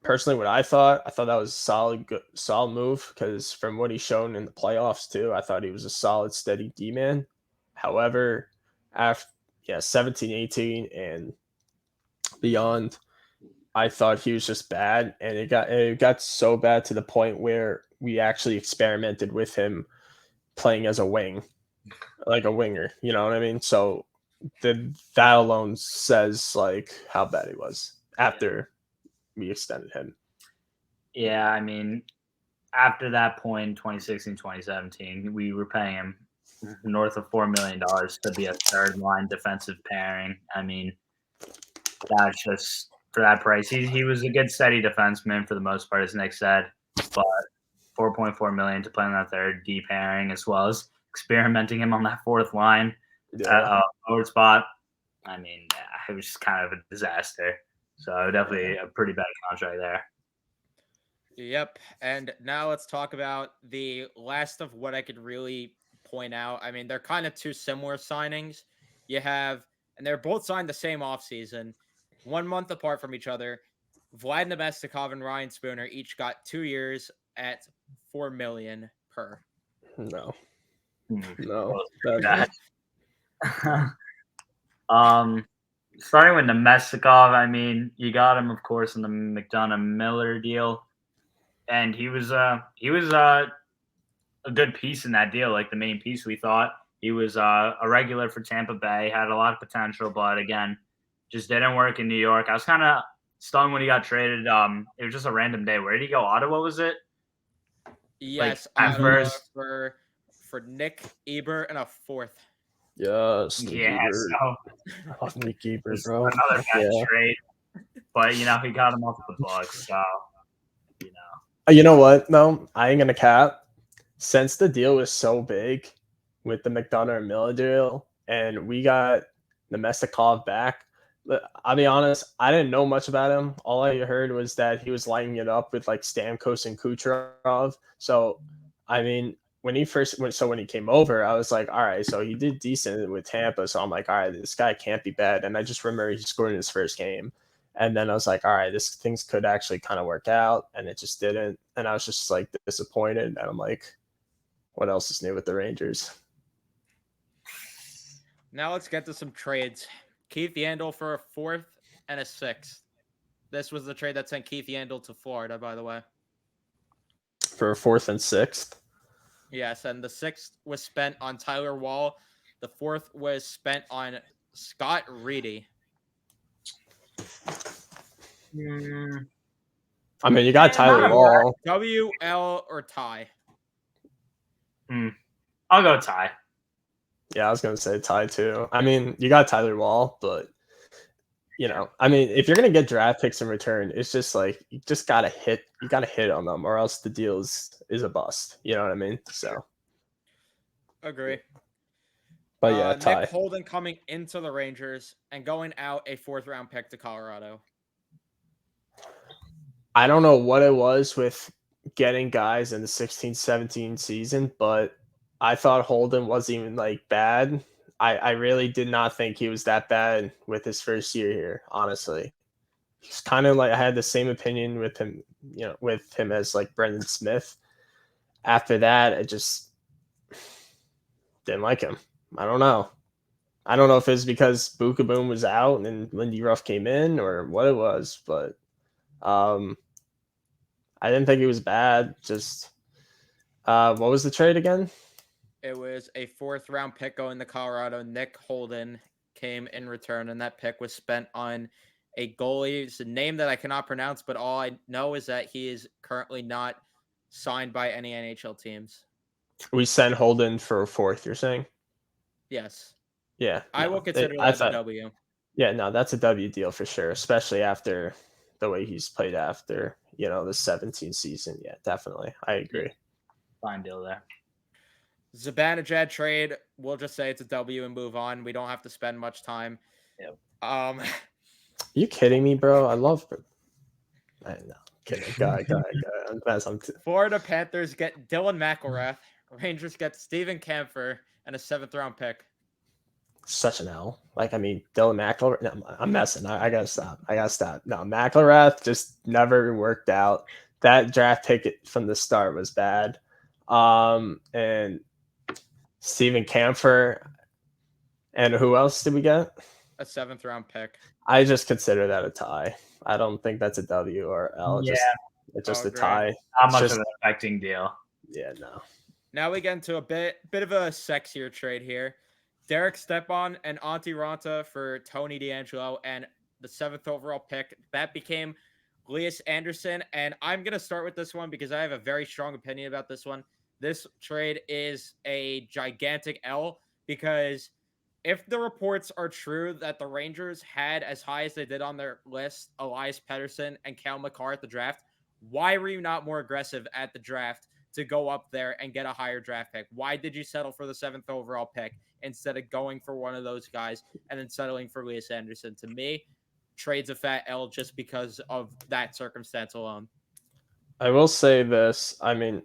personally what I thought. I thought that was a solid move because from what he's shown in the playoffs too, I thought he was a solid, steady D-man. However, after 17, 18, and beyond, I thought he was just bad, and it got so bad to the point where we actually experimented with him playing as a wing, like a winger. You know what I mean? So that alone says like how bad he was after we extended him. Yeah, I mean, after that point, 2016, 2017, we were paying him north of $4 million to be a third line defensive pairing. I mean, that's just for that price. He was a good steady defenseman for the most part, as Nick said, but $4.4 million to play on that third D pairing, as well as experimenting him on that fourth line forward spot. I mean, it was just kind of a disaster. So definitely a pretty bad contract there. Yep. And now let's talk about the last of what I could really point out. I mean, they're kind of two similar signings. And they're both signed the same offseason, 1 month apart from each other. Vlad Nemestikov and Ryan Spooner each got 2 years at $4 million per. No. Starting with Nemestikov, I mean, you got him, of course, in the McDonough Miller deal, and he was a good piece in that deal, like the main piece we thought. He was a regular for Tampa Bay, had a lot of potential, but again, just didn't work in New York. I was kind of stunned when he got traded. It was just a random day. Where did he go? Ottawa, was it? Yes, like, at first for Nick Ebert and a fourth. Yes. Yeah, so I love Nick Ebert, bro. Another bad trade, but he got him off the books. So you know what? No, I ain't gonna cap. Since the deal was so big with the McDonough and Miller deal, and we got Nemestikov back, I'll be honest, I didn't know much about him. All I heard was that he was lighting it up with like Stamkos and Kucherov. So, I mean, when he came over, I was like, all right, so he did decent with Tampa. So I'm like, all right, this guy can't be bad. And I just remember he scored in his first game. And then I was like, all right, things could actually kind of work out. And it just didn't. And I was just like disappointed. And I'm like, what else is new with the Rangers? Now let's get to some trades. Keith Yandel for a fourth and a sixth. This was the trade that sent Keith Yandel to Florida, by the way. For a fourth and sixth? Yes, and the sixth was spent on Tyler Wall. The fourth was spent on Scott Reedy. I mean, you got Tyler Wall. WL or Ty? I'll go Ty. Yeah, I was gonna say Ty too. I mean, you got Tyler Wall, but I mean, if you're gonna get draft picks in return, it's just like you just gotta hit. You gotta hit on them, or else the deal is a bust. You know what I mean? So, Agree. but yeah, Ty. Nick Holden coming into the Rangers and going out a 4th-round pick to Colorado. I don't know what it was with getting guys in the 16-17 season, but I thought Holden wasn't even like bad. I really did not think he was that bad with his first year here, honestly. He's kind of like I had the same opinion with him, with him as like Brendan Smith. After that, I just didn't like him. I don't know. I don't know if it's because Buka Boom was out and Lindy Ruff came in or what it was, but I didn't think it was bad. Just what was the trade again? It was a 4th-round pick going to Colorado. Nick Holden came in return, and that pick was spent on a goalie. It's a name that I cannot pronounce, but all I know is that he is currently not signed by any NHL teams. We sent Holden for a 4th, you're saying? Yes. Yeah. I will consider that a W. Yeah, no, that's a W deal for sure, especially after the way he's played after, the 17 season. Yeah, definitely. I agree. Fine deal there. Zibanejad trade, we'll just say it's a W and move on. We don't have to spend much time. Yep. Are you kidding me, bro? I love it. I know. Kidding. Go ahead. Florida Panthers get Dylan McIlrath. Rangers get Steven Kampfer and a 7th-round pick. Such an L. Like, I mean, Dylan McIlrath. No, I'm messing. I gotta stop. No, McIlrath just never worked out. That draft pick from the start was bad. And Steven Kampfer. And who else did we get? A 7th-round pick. I just consider that a tie. I don't think that's a W or L. Yeah. It's just a tie. Not much of an affecting deal. Yeah, no. Now we get into a bit of a sexier trade here. Derek Stepan and Antti Ranta for Tony DeAngelo and the 7th overall pick. That became Elias Anderson. And I'm going to start with this one because I have a very strong opinion about this one. This trade is a gigantic L because if the reports are true that the Rangers had as high as they did on their list Elias Pettersson and Cale Makar at the draft, why were you not more aggressive at the draft to go up there and get a higher draft pick? Why did you settle for the 7th overall pick instead of going for one of those guys and then settling for Elias Anderson? To me, trade's a fat L just because of that circumstance alone. I will say this. I mean,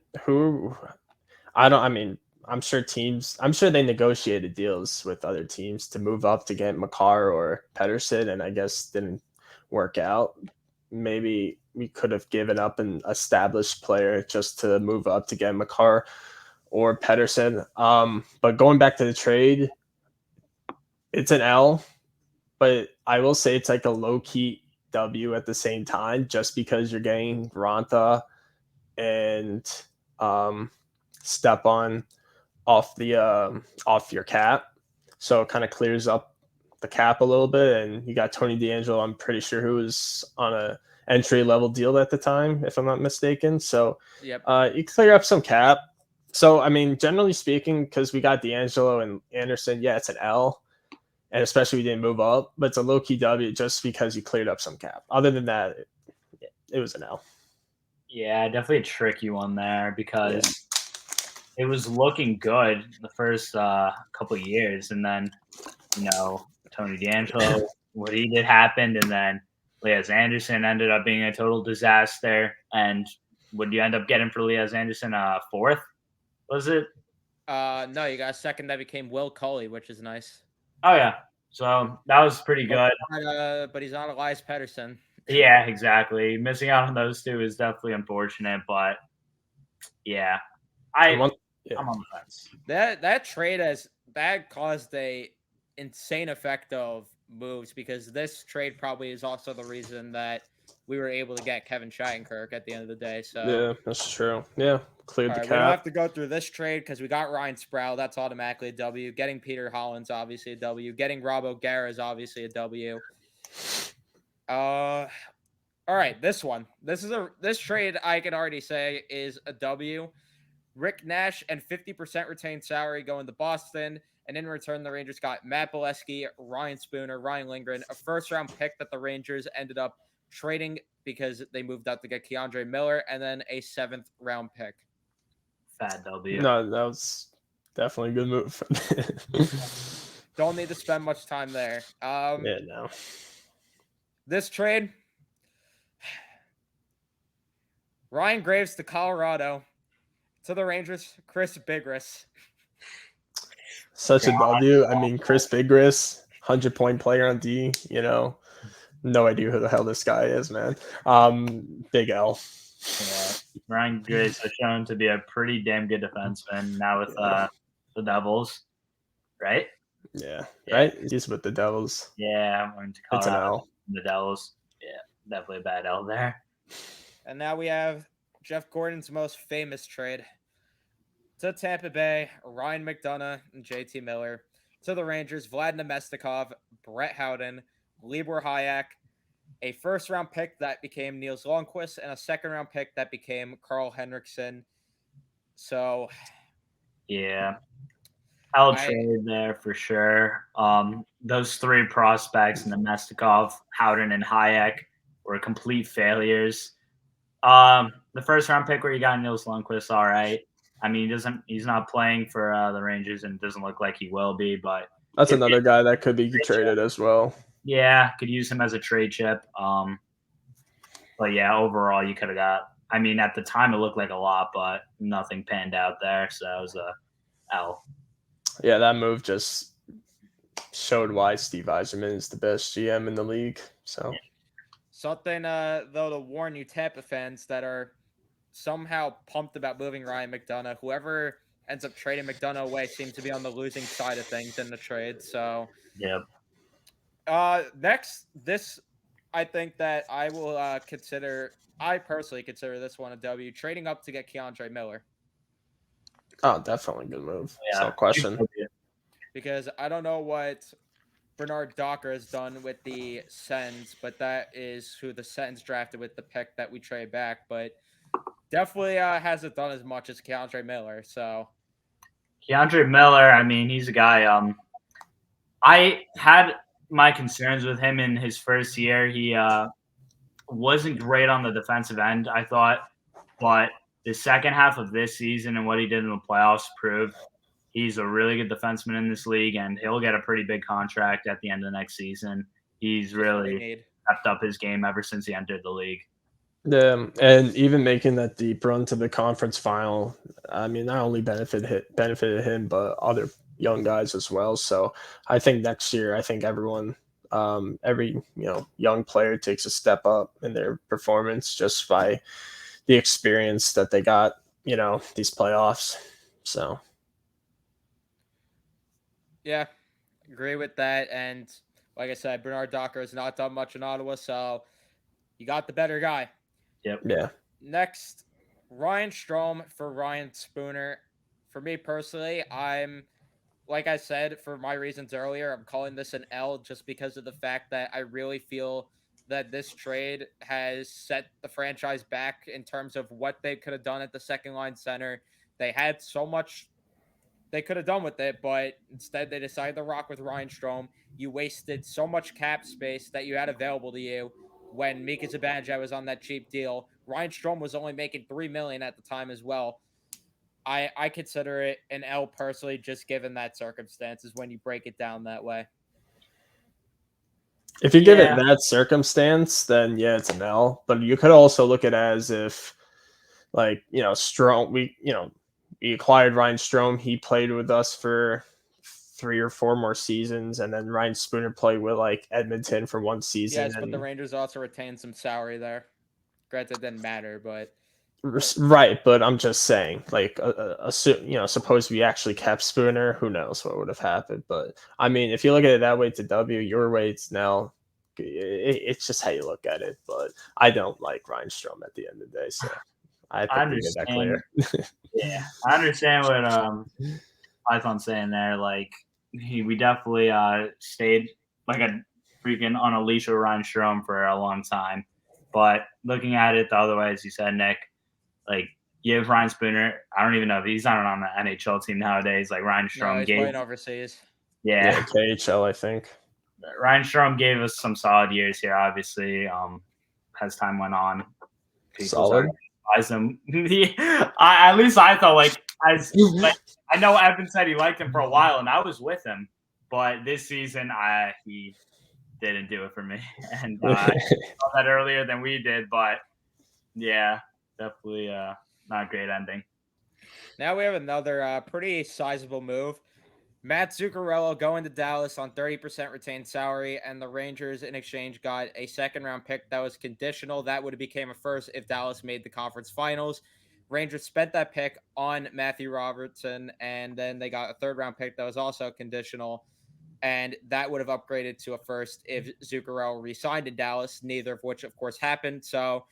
I'm sure they negotiated deals with other teams to move up to get Makar or Pettersson, and I guess didn't work out. Maybe we could have given up an established player just to move up to get Makar or Pettersson. But going back to the trade, it's an L, but I will say it's like a low-key W at the same time, just because you're getting Ranta and Stepan off your cap, so it kind of clears up the cap a little bit. And you got Tony DeAngelo, I'm pretty sure, who was on a entry level deal at the time, if I'm not mistaken. So yep. You clear up some cap. So I mean, generally speaking, because we got DeAngelo and Anderson, yeah, it's an L, and especially we didn't move up, but it's a low key W just because you cleared up some cap. Other than that, it was an L. Yeah, definitely a tricky one there because it was looking good the first couple of years, and then Tony DeAngelo, what he did happened, and then Elias Anderson ended up being a total disaster. And what did you end up getting for Elias Anderson? 4th, was it? No, you got a 2nd that became Will Culley, which is nice. Oh yeah, so that was pretty good. But he's not Elias Pettersson. Yeah, exactly. Missing out on those two is definitely unfortunate, but yeah, I'm on the fence. That trade that caused a insane effect of moves because this trade probably is also the reason that we were able to get Kevin Shattenkirk at the end of the day. So yeah, that's true. Yeah, cleared the cap. We don't have to go through this trade because we got Ryan Sproul. That's automatically a W. Getting Peter Hollins, obviously a W. Getting Rob O'Gara is obviously a W. All right, this trade I can already say is a W. Rick Nash and 50% retained salary going to Boston. And in return, the Rangers got Matt Bolesky, Ryan Spooner, Ryan Lindgren, a first-round pick that the Rangers ended up trading because they moved out to get Keandre Miller, and then a 7th-round pick. Fat W. No, that was definitely a good move. Don't need to spend much time there. Yeah, no. This trade, Ryan Graves to Colorado, to the Rangers, Chris Bigras. Such a W. I mean, Chris Bigras, 100-point player on D, no idea who the hell this guy is, man. Big L. Yeah. Ryan Graves has shown to be a pretty damn good defenseman now with the Devils, right? Yeah, right? He's with the Devils. Yeah, I'm going to It's an Colorado. L. The Devils. Yeah, definitely a bad L there. And now we have Jeff Gordon's most famous trade. To Tampa Bay, Ryan McDonough and JT Miller. To the Rangers, Vlad Nemestikov, Brett Howden, Libor Hayek, a first-round pick that became Niels Lundqvist, and a second-round pick that became Carl Henriksen. So, yeah, I'll trade there for sure. Those 3 prospects, Nemestikov, Howden, and Hayek, were complete failures. The first-round pick where you got Niels Lundqvist, all right. I mean, he's not playing for the Rangers, and it doesn't look like he will be. But that's another guy that could be traded as well. Yeah, could use him as a trade chip. But yeah, overall, you could have got. I mean, at the time, it looked like a lot, but nothing panned out there, so it was a L. Yeah, that move just showed why Steve Yzerman is the best GM in the league. So something though to warn you, Tampa fans that are somehow pumped about moving Ryan McDonough. Whoever ends up trading McDonough away seems to be on the losing side of things in the trade. So, yep. Next, this I think that I will consider. I personally consider this one a W. Trading up to get Keandre Miller. Oh, definitely good move. Yeah. No question. Because I don't know what Bernard Docker has done with the Sens, but that is who the Sens drafted with the pick that we trade back. But definitely hasn't done as much as Keandre Miller. So Keandre Miller, I mean, he's a guy. I had my concerns with him in his first year. He wasn't great on the defensive end, I thought, but the second half of this season and what he did in the playoffs proved he's a really good defenseman in this league, and he'll get a pretty big contract at the end of the next season. He's really stepped up his game ever since he entered the league. Yeah, and even making that deep run to the conference final, I mean, not only benefited him, but other young guys as well. So I think next year, I think everyone, every young player takes a step up in their performance just by the experience that they got, these playoffs. So yeah, agree with that. And like I said, Bernard Docker has not done much in Ottawa, so you got the better guy. Yep. Yeah. Next, Ryan Strome for Ryan Spooner. For me personally, like I said, for my reasons earlier, I'm calling this an L just because of the fact that I really feel that this trade has set the franchise back in terms of what they could have done at the second line center. They had so much they could have done with it, but instead they decided to rock with Ryan Strome. You wasted so much cap space that you had available to you when Mika Zibanejad was on that cheap deal. Ryan Strome was only making $3 million at the time as well. I consider it an L personally, just given that circumstances when you break it down that way. If you give it that circumstance, then yeah, it's an L. But you could also look at it as if, like, Strome, we acquired Ryan Strome. He played with us for 3 or 4 more seasons, and then Ryan Spooner played with like Edmonton for 1 season. Yes, but the Rangers also retained some salary there. Granted, it didn't matter, but right. But I'm just saying, like, suppose we actually kept Spooner, who knows what would have happened? But I mean, if you look at it that way, it's a W. Your way, it's an L. It's just how you look at it. But I don't like Ryan Strome at the end of the day, so I think we get that clear. Yeah, I understand what Python's saying there. Like, we definitely stayed like a freaking on a leash with Ryan Strome for a long time. But looking at it the other way, as you said, Nick, like, give Ryan Spooner. I don't even know if he's not on the NHL team nowadays. Like Ryan No, Strome he's gave. playing overseas. Yeah, KHL, I think. Ryan Strome gave us some solid years here. Obviously, as time went on, Solid. him. At least I thought like I know Evan said he liked him for a while, and I was with him. But this season, he didn't do it for me, and I saw that earlier than we did. But yeah, definitely not a great ending. Now we have another pretty sizable move. Matt Zuccarello going to Dallas on 30% retained salary, and the Rangers in exchange got a second-round pick that was conditional. That would have became a first if Dallas made the conference finals. Rangers spent that pick on Matthew Robertson, and then they got a third-round pick that was also conditional, and that would have upgraded to a first if Zuccarello re-signed in Dallas, neither of which, of course, happened. So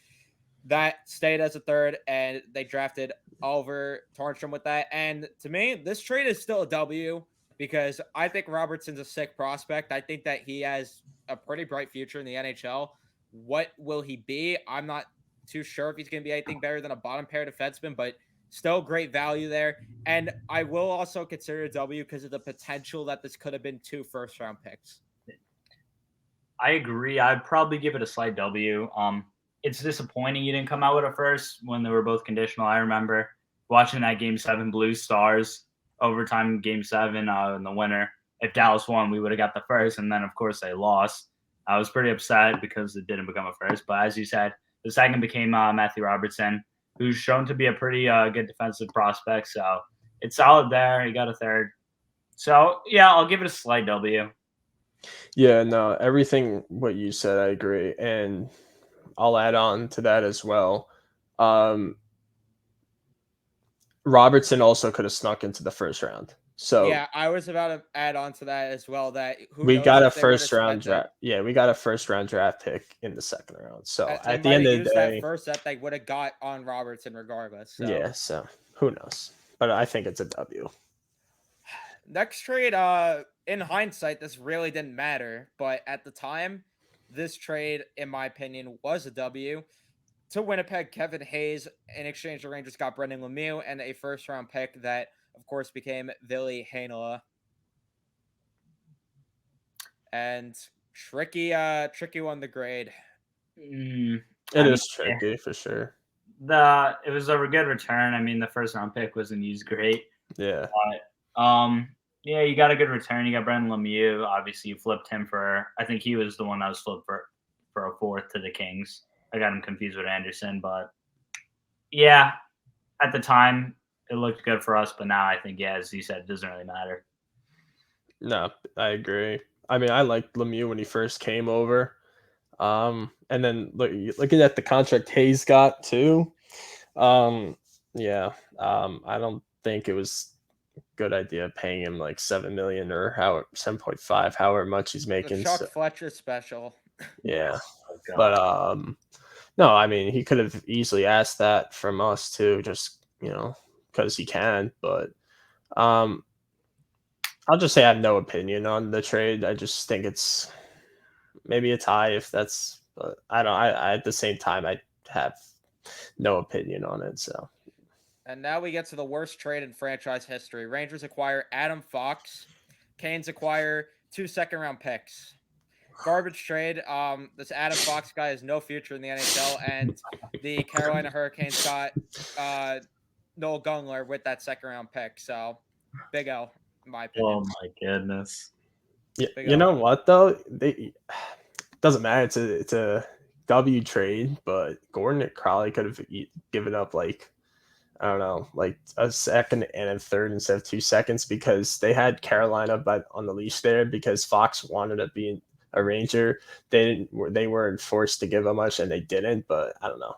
that stayed as a third, and they drafted Oliver Tornstrom with that. And to me, this trade is still a W because I think Robertson's a sick prospect. I think that he has a pretty bright future in the NHL. What will he be? I'm not too sure if he's going to be anything better than a bottom pair defenseman, but still great value there. And I will also consider a W because of the potential that this could have been 2 first-round picks. I agree. I'd probably give it a slight W. It's disappointing you didn't come out with a first when they were both conditional. I remember watching that Game 7 Blues Stars overtime Game 7 in the winter. If Dallas won, we would have got the first, and then, of course, they lost. I was pretty upset because it didn't become a first. But as you said, the second became Matthew Robertson, who's shown to be a pretty good defensive prospect. So it's solid there. He got a third. So, yeah, I'll give it a slight W. Yeah, no, everything what you said, I agree. And I'll add on to that as well. Robertson also could have snuck into the first round. So yeah, I was about to add on to that as well. That we got a first round draft. Yeah, we got a first round draft pick in the second round. So at the end of the day, that first that they would have got on Robertson regardless. So. Yeah, so who knows? But I think it's a W. Next trade, in hindsight, this really didn't matter, but at the time, this trade, in my opinion, was a W. To Winnipeg, Kevin Hayes, in exchange, the Rangers got Brendan Lemieux and a first-round pick that, of course, became Ville Heinola. And tricky one to grade. It is tricky for sure. It was a good return. I mean, the first-round pick wasn't used great. Yeah. But, yeah, you got a good return. You got Brendan Lemieux. Obviously, you flipped him for. I think he was the one that was flipped for a fourth to the Kings. I got him confused with Anderson, but yeah, at the time it looked good for us. But now I think, yeah, as you said, it doesn't really matter. No, I agree. I mean, I liked Lemieux when he first came over, and then looking at the contract Hayes got too. Yeah, I don't think it was a good idea paying him like $7 million or 7.5, however much he's making. The Chuck Fletcher special. Yeah, but no, I mean he could have easily asked that from us too, just because he can. But I'll just say I have no opinion on the trade. I just think it's maybe a tie if that's. But I don't. I at the same time I have no opinion on it. So. And now we get to the worst trade in franchise history. Rangers acquire Adam Fox. Canes acquire 2 second-round picks. Garbage trade. This Adam Fox guy has no future in the NHL, and the Carolina Hurricanes got Noel Gunler with that second-round pick. So, big L, in my opinion. Oh my goodness. Yeah, you know what though? It doesn't matter. It's a W trade, but Gordon Crowley could have given up like I don't know, like a second and a third instead of 2 seconds because they had Carolina on the leash there because Fox wanted to be a Ranger. They weren't forced to give him much and they didn't, but I don't know.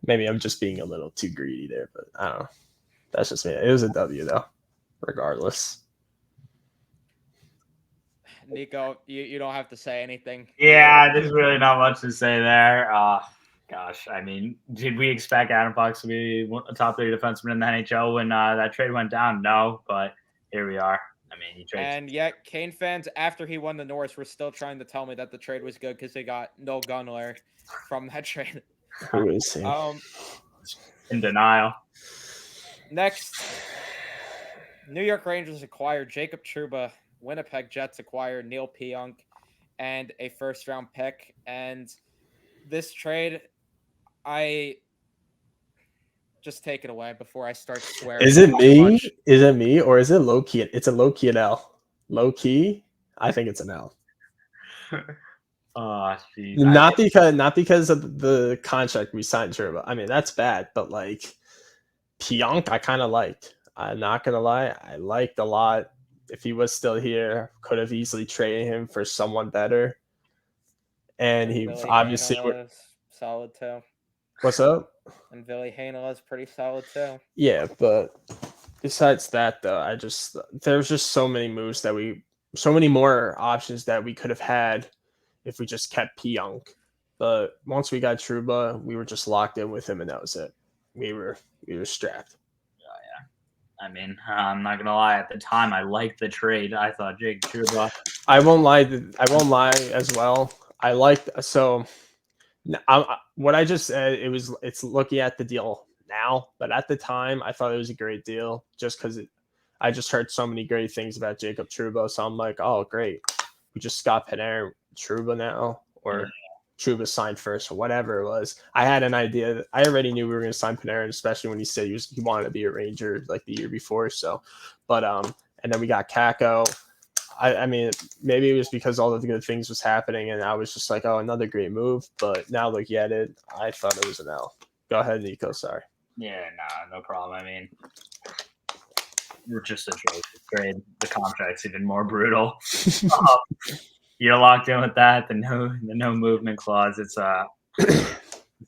Maybe I'm just being a little too greedy there, but I don't know. That's just me. It was a W though, regardless. Nico, you don't have to say anything. Yeah, there's really not much to say there. Gosh, I mean, did we expect Adam Fox to be a top 3 defenseman in the NHL when that trade went down? No, but here we are. I mean, he traded. And yet, Kane fans, after he won the Norris, were still trying to tell me that the trade was good because they got Noel Gunler from that trade. Who is he? in denial. Next, New York Rangers acquired Jacob Trouba. Winnipeg Jets acquired Neil Pionk and a first-round pick. And this trade, I just take it away before I start swearing. Is it too me? much. Is it me, or is it low key? It's a low key an L. Low key, I think it's an L. Oh, geez. Not because of the contract we signed Trouba. I mean, that's bad, but like Pionk, I kind of liked. I'm not gonna lie, I liked a lot. If he was still here, could have easily traded him for someone better. And he Billy obviously. Heinola is solid too. What's up? And Billy Heinola is pretty solid too. Yeah, but besides that, though, there's just so many moves so many more options that we could have had if we just kept Pionk. But once we got Trouba, we were just locked in with him, and that was it. We were strapped. I mean, I'm not gonna lie. At the time, I liked the trade. I thought Jake Trouba. I won't lie as well. I liked what I just said. It's looking at the deal now, but at the time, I thought it was a great deal just because I just heard so many great things about Jacob Trouba. So I'm like, oh, great. We just got Panarin Trouba now, or Trouba signed first, or whatever it was. I had an idea. I already knew we were going to sign Panarin, especially when he said he wanted to be a Ranger like the year before. So, but and then we got Kakko. I mean, maybe it was because all of the good things was happening, and I was just like, oh, another great move. But now looking at it, I thought it was an L. Go ahead, Nico. Sorry. Yeah, no problem. I mean, we're just a trade. The contract's even more brutal. You're locked in with that. The no movement clause. It's a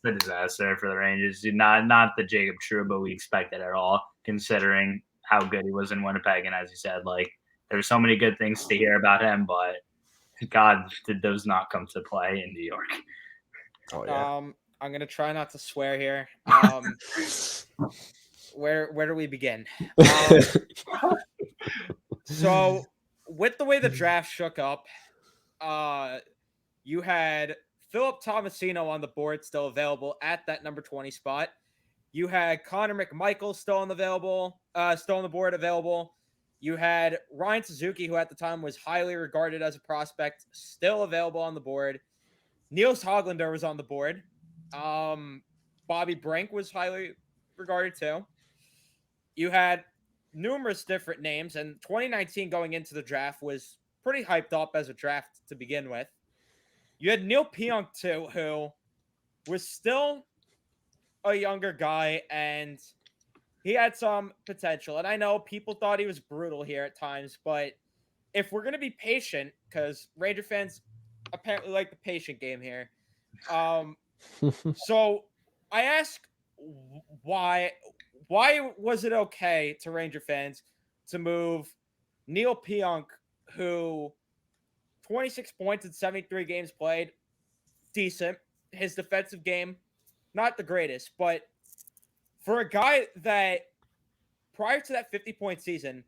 disaster for the Rangers. Not the Jacob Trouba we expected at all, considering how good he was in Winnipeg. And as you said, like there were so many good things to hear about him, but God, did those not come to play in New York? Oh yeah. I'm gonna try not to swear here. Where do we begin? So with the way the draft shook up, you had Philip Tomasino on the board still available at that number 20 spot. You had Connor McMichael still on the board available. You had Ryan Suzuki, who at the time was highly regarded as a prospect, still available on the board. Niels Hoglander was on the board. Bobby Brink was highly regarded too. You had numerous different names, and 2019 going into the draft was pretty hyped up as a draft to begin with. You had Neil Pionk too, who was still a younger guy, and he had some potential. And I know people thought he was brutal here at times, but if we're going to be patient, because Ranger fans apparently like the patient game here. So I ask, why was it okay to Ranger fans to move Neil Pionk, who 26 points in 73 games played, decent. His defensive game, not the greatest, but for a guy that prior to that 50-point season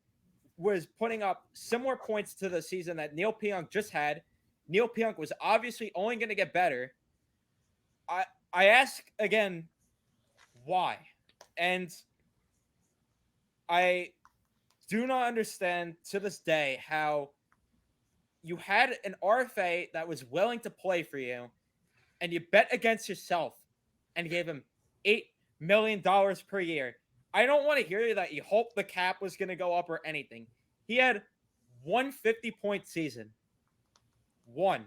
was putting up similar points to the season that Neil Pionk just had, Neil Pionk was obviously only going to get better. I ask again, why? And I do not understand to this day how you had an RFA that was willing to play for you, and you bet against yourself and gave him $8 million per year. I don't want to hear that you hope the cap was going to go up or anything. He had 150-point season. One.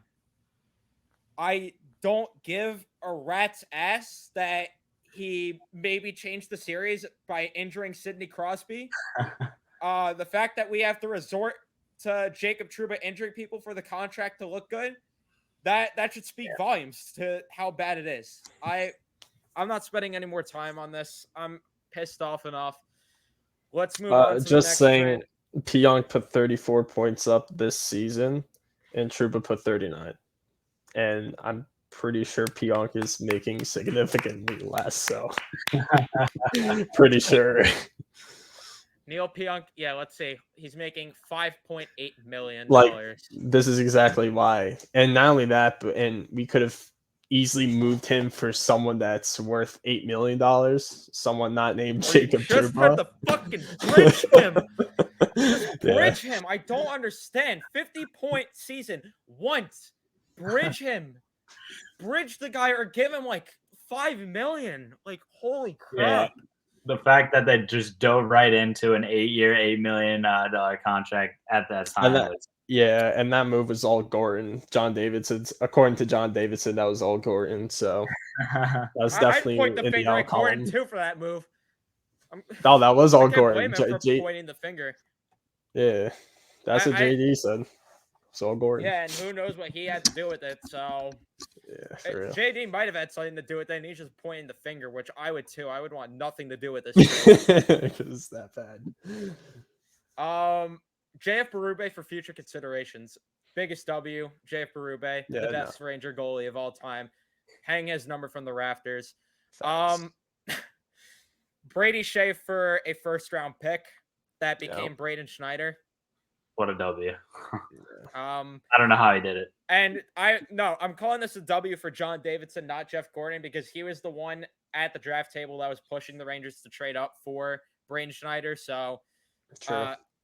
I don't give a rat's ass that he maybe changed the series by injuring Sidney Crosby. The fact that we have to resort to Jacob Trouba injuring people for the contract to look good, that should speak volumes to how bad it is. I'm not spending any more time on this. I'm pissed off enough. Let's move on to just the next saying, trade. Pionk put 34 points up this season, and Trouba put 39. And I'm pretty sure Pionk is making significantly less. So, pretty sure. Neil Pionk, yeah, let's see. He's making $5.8 million. Like, this is exactly why. And not only that, but we could have easily moved him for someone that's worth $8 million. Someone not named Or you Jacob just Turba. had to fucking bridge him. Just Yeah. bridge him. I don't understand. 50-point season once. Bridge him. Bridge the guy or give him like $5 million. Like, holy crap. The fact that they just dove right into an 8-year, $8 million contract at that time. And that move was all Gordon. John Davidson's, according to John Davidson, that was all Gordon. So that's definitely I'd point the in finger the at Gordon column. too for that move. Oh, that was all I can't Gordon. blame him for pointing the finger. Yeah, that's what JD said. It's all Gordon. Yeah, and who knows what he had to do with it. So yeah, for real. JD might have had something to do with it, and he's just pointing the finger, which I would too. I would want nothing to do with this. Because it's that bad. JF Berube for future considerations. Biggest W, JF Berube, the best Ranger goalie of all time. Hang his number from the rafters. Brady Shea for a first-round pick that became Braden Schneider. What a W. I don't know how he did it. And I'm calling this a W for John Davidson, not Jeff Gordon, because he was the one at the draft table that was pushing the Rangers to trade up for Braden Schneider. So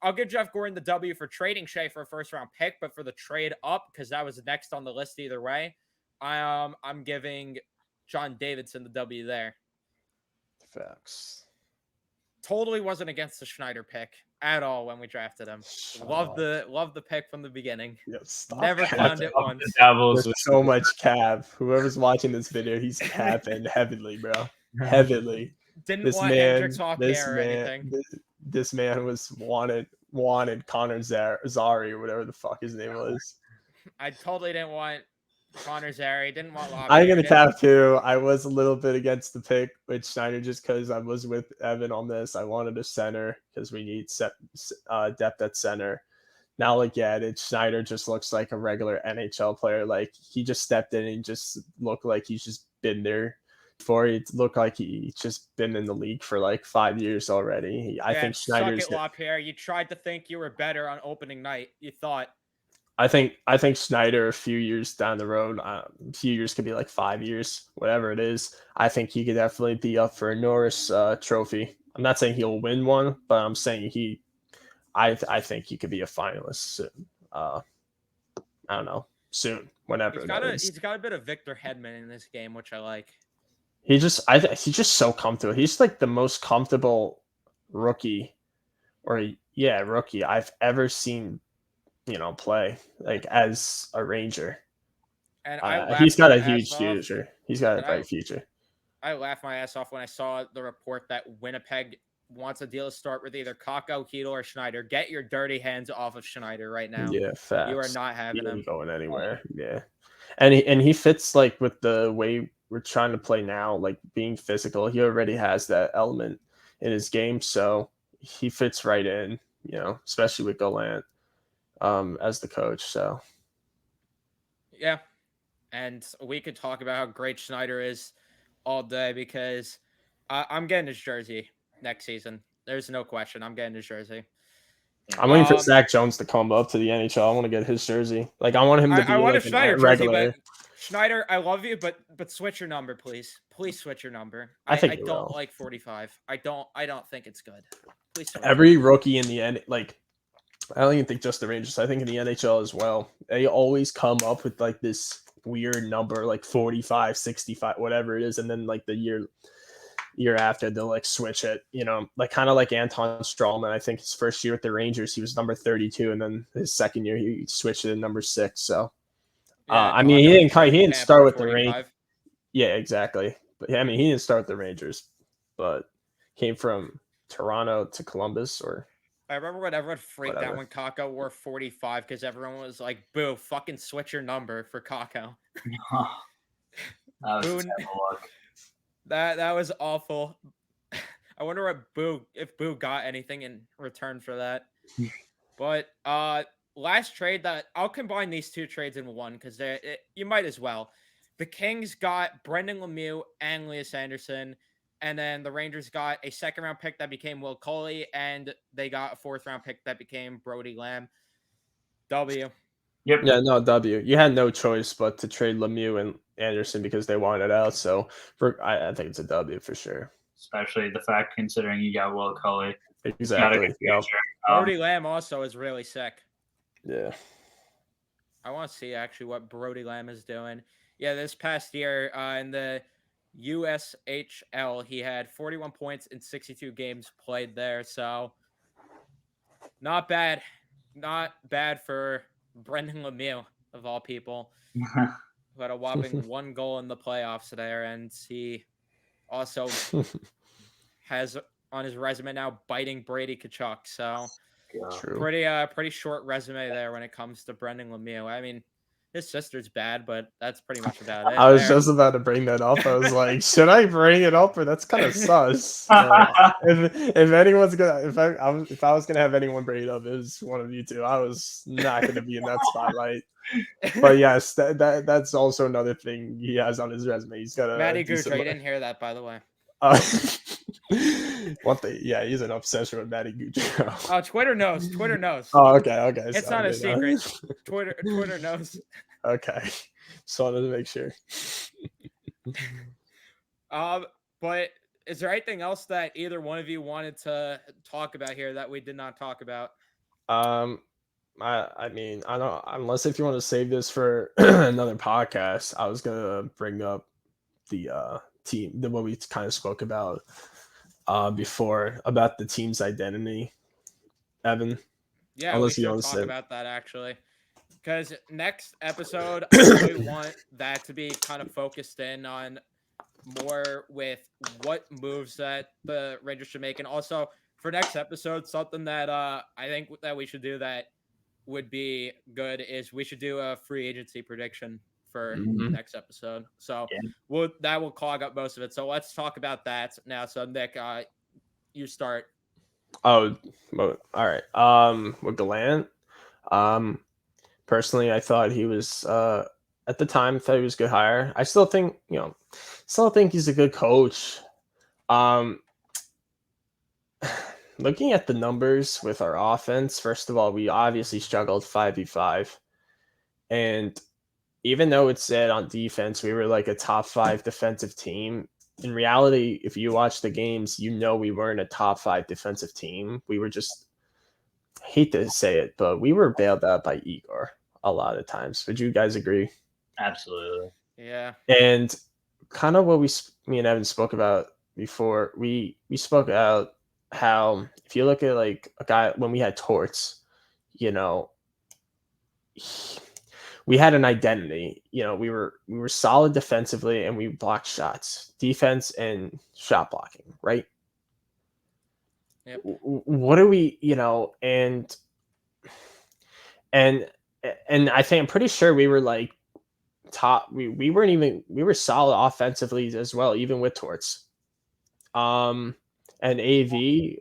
I'll give Jeff Gordon the W for trading Shea for a first-round pick, but for the trade up, because that was next on the list either way, I'm giving John Davidson the W there. Facts. Totally wasn't against the Schneider pick at all when we drafted him. Loved the pick from the beginning. Never found it once. There's so much cap. Whoever's watching this video, he's capping heavily, bro. Heavily. Didn't want Hendricks off air or anything. This man was wanted Connor Zari or whatever the fuck his name was. I totally didn't want Connor Zary. Didn't want Lopez. I'm gonna cap too. I was a little bit against the pick with Schneider just because I was with Evan on this. I wanted a center because we need depth at center. Now, Schneider just looks like a regular NHL player. Like he just stepped in and just looked like he's just been there before. It looked like he's just been in the league for like 5 years already. I think Schneider's. Suck it, LaPierre. You tried to think you were better on opening night. You thought. I think Schneider a few years down the road, a few years could be like 5 years, whatever it is. I think he could definitely be up for a Norris trophy. I'm not saying he'll win one, but I'm saying I think he could be a finalist soon. I don't know, soon, whenever. He's got a bit of Victor Hedman in this game, which I like. He's just so comfortable. He's like the most comfortable rookie I've ever seen. Play like as a Ranger. And he's got a huge future. He's got a bright future. I laughed my ass off when I saw the report that Winnipeg wants a deal to start with either Kakko, Chytil, or Schneider. Get your dirty hands off of Schneider right now. Yeah, facts. You are not having him going anywhere. Yeah, and he fits like with the way we're trying to play now, like being physical. He already has that element in his game, so he fits right in. Especially with Gallant. As the coach, so yeah, and we could talk about how great Schneider is all day because I'm getting his jersey next season. There's no question. I'm getting his jersey. I'm waiting for Zach Jones to come up to the NHL. I want to get his jersey. Like I want him to be a Schneider regular. Jersey, but Schneider, I love you, but switch your number, please. Please switch your number. I don't like 45. I don't think it's good. Please. Every rookie in the end, like. I don't even think just the Rangers. I think in the NHL as well. They always come up with like this weird number, like 45, 65, whatever it is. And then like the year after they'll like switch it, like kind of like Anton Strawman. I think his first year with the Rangers, he was number 32. And then his second year, he switched it to number 6. So, he didn't start with the Rangers. Yeah, exactly. But he didn't start with the Rangers, but came from Toronto to Columbus or. I remember when everyone freaked out when Kakko wore 45 because everyone was like, boo, fucking switch your number for Kakko. That was awful. I wonder if Boo got anything in return for that. But last trade that I'll combine these two trades in one because you might as well. The Kings got Brendan Lemieux and Lias Anderson. And then the Rangers got a second-round pick that became Will Coley, and they got a fourth-round pick that became Brody Lamb. W. Yep. Yeah, no, W. You had no choice but to trade Lemieux Anderson because they wanted out. So I think it's a W for sure. Especially the fact considering you got Will Cully. Exactly. Yep. Brody Lamb also is really sick. Yeah. I want to see actually what Brody Lamb is doing. Yeah, this past year in the USHL, he had 41 points in 62 games played there. So not bad. Not bad for Brendan Lemieux, of all people, who had a whopping 1 goal in the playoffs there. And he also has on his resume now biting Brady Tkachuk. So True. pretty short resume there when it comes to Brendan Lemieux. I mean, his sister's bad, but that's pretty much about it. I was just about to bring that up. I was like, should I bring it up? Or that's kind of sus. If anyone's gonna, if I was gonna have anyone bring it up, it was one of you two. I was not gonna be in that spotlight. But yes, that's also another thing he has on his resume. He's got a Matty Gaudreau. You didn't hear that, by the way. Yeah, he's an obsession with Matty Gaudreau. Oh, Twitter knows. Twitter knows. Oh, okay. It's not a secret. Twitter knows. Okay, just wanted to make sure. But is there anything else that either one of you wanted to talk about here that we did not talk about? I mean, I don't, unless if you want to save this for another podcast, I was gonna bring up the team, what we kind of spoke about before about the team's identity. Evan, yeah, unless we you should want to talk say about that actually, because next episode I really want that to be kind of focused in on more with what moves that the Rangers should make, and also for next episode, something that I think that we should do that would be good is we should do a free agency prediction for next episode. So that will clog up most of it. So let's talk about that now. So Nick, you start. Oh, well, all right. With Gallant, personally, I thought he was at the time thought he was a good hire. I still think he's a good coach. Looking at the numbers with our offense, first of all, we obviously struggled 5v5. And even though it said on defense we were like a top 5 defensive team, in reality, if you watch the games, we weren't a top 5 defensive team. We were just, I hate to say it, but we were bailed out by Igor a lot of times. Would you guys agree? Absolutely. Yeah. And kind of what me and Evan spoke about before, we spoke about how if you look at like a guy when we had Torts, we had an identity. We were solid defensively and we blocked shots, defense and shot blocking, right? Yep. What are we, and I think I'm pretty sure we were like top. We were solid offensively as well, even with Torts. And AV,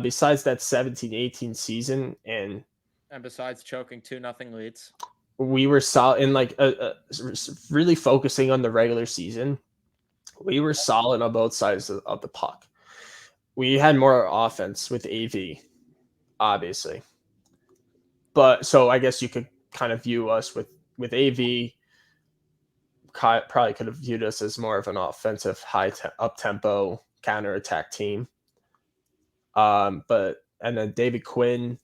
besides that 17-18 season, and besides choking 2-0 leads, we were solid in like really focusing on the regular season. We were solid on both sides of the puck. We had more offense with AV, obviously. But so I guess you could kind of view us with AV. Probably could have viewed us as more of an offensive, up tempo counterattack team. But then David Quinn.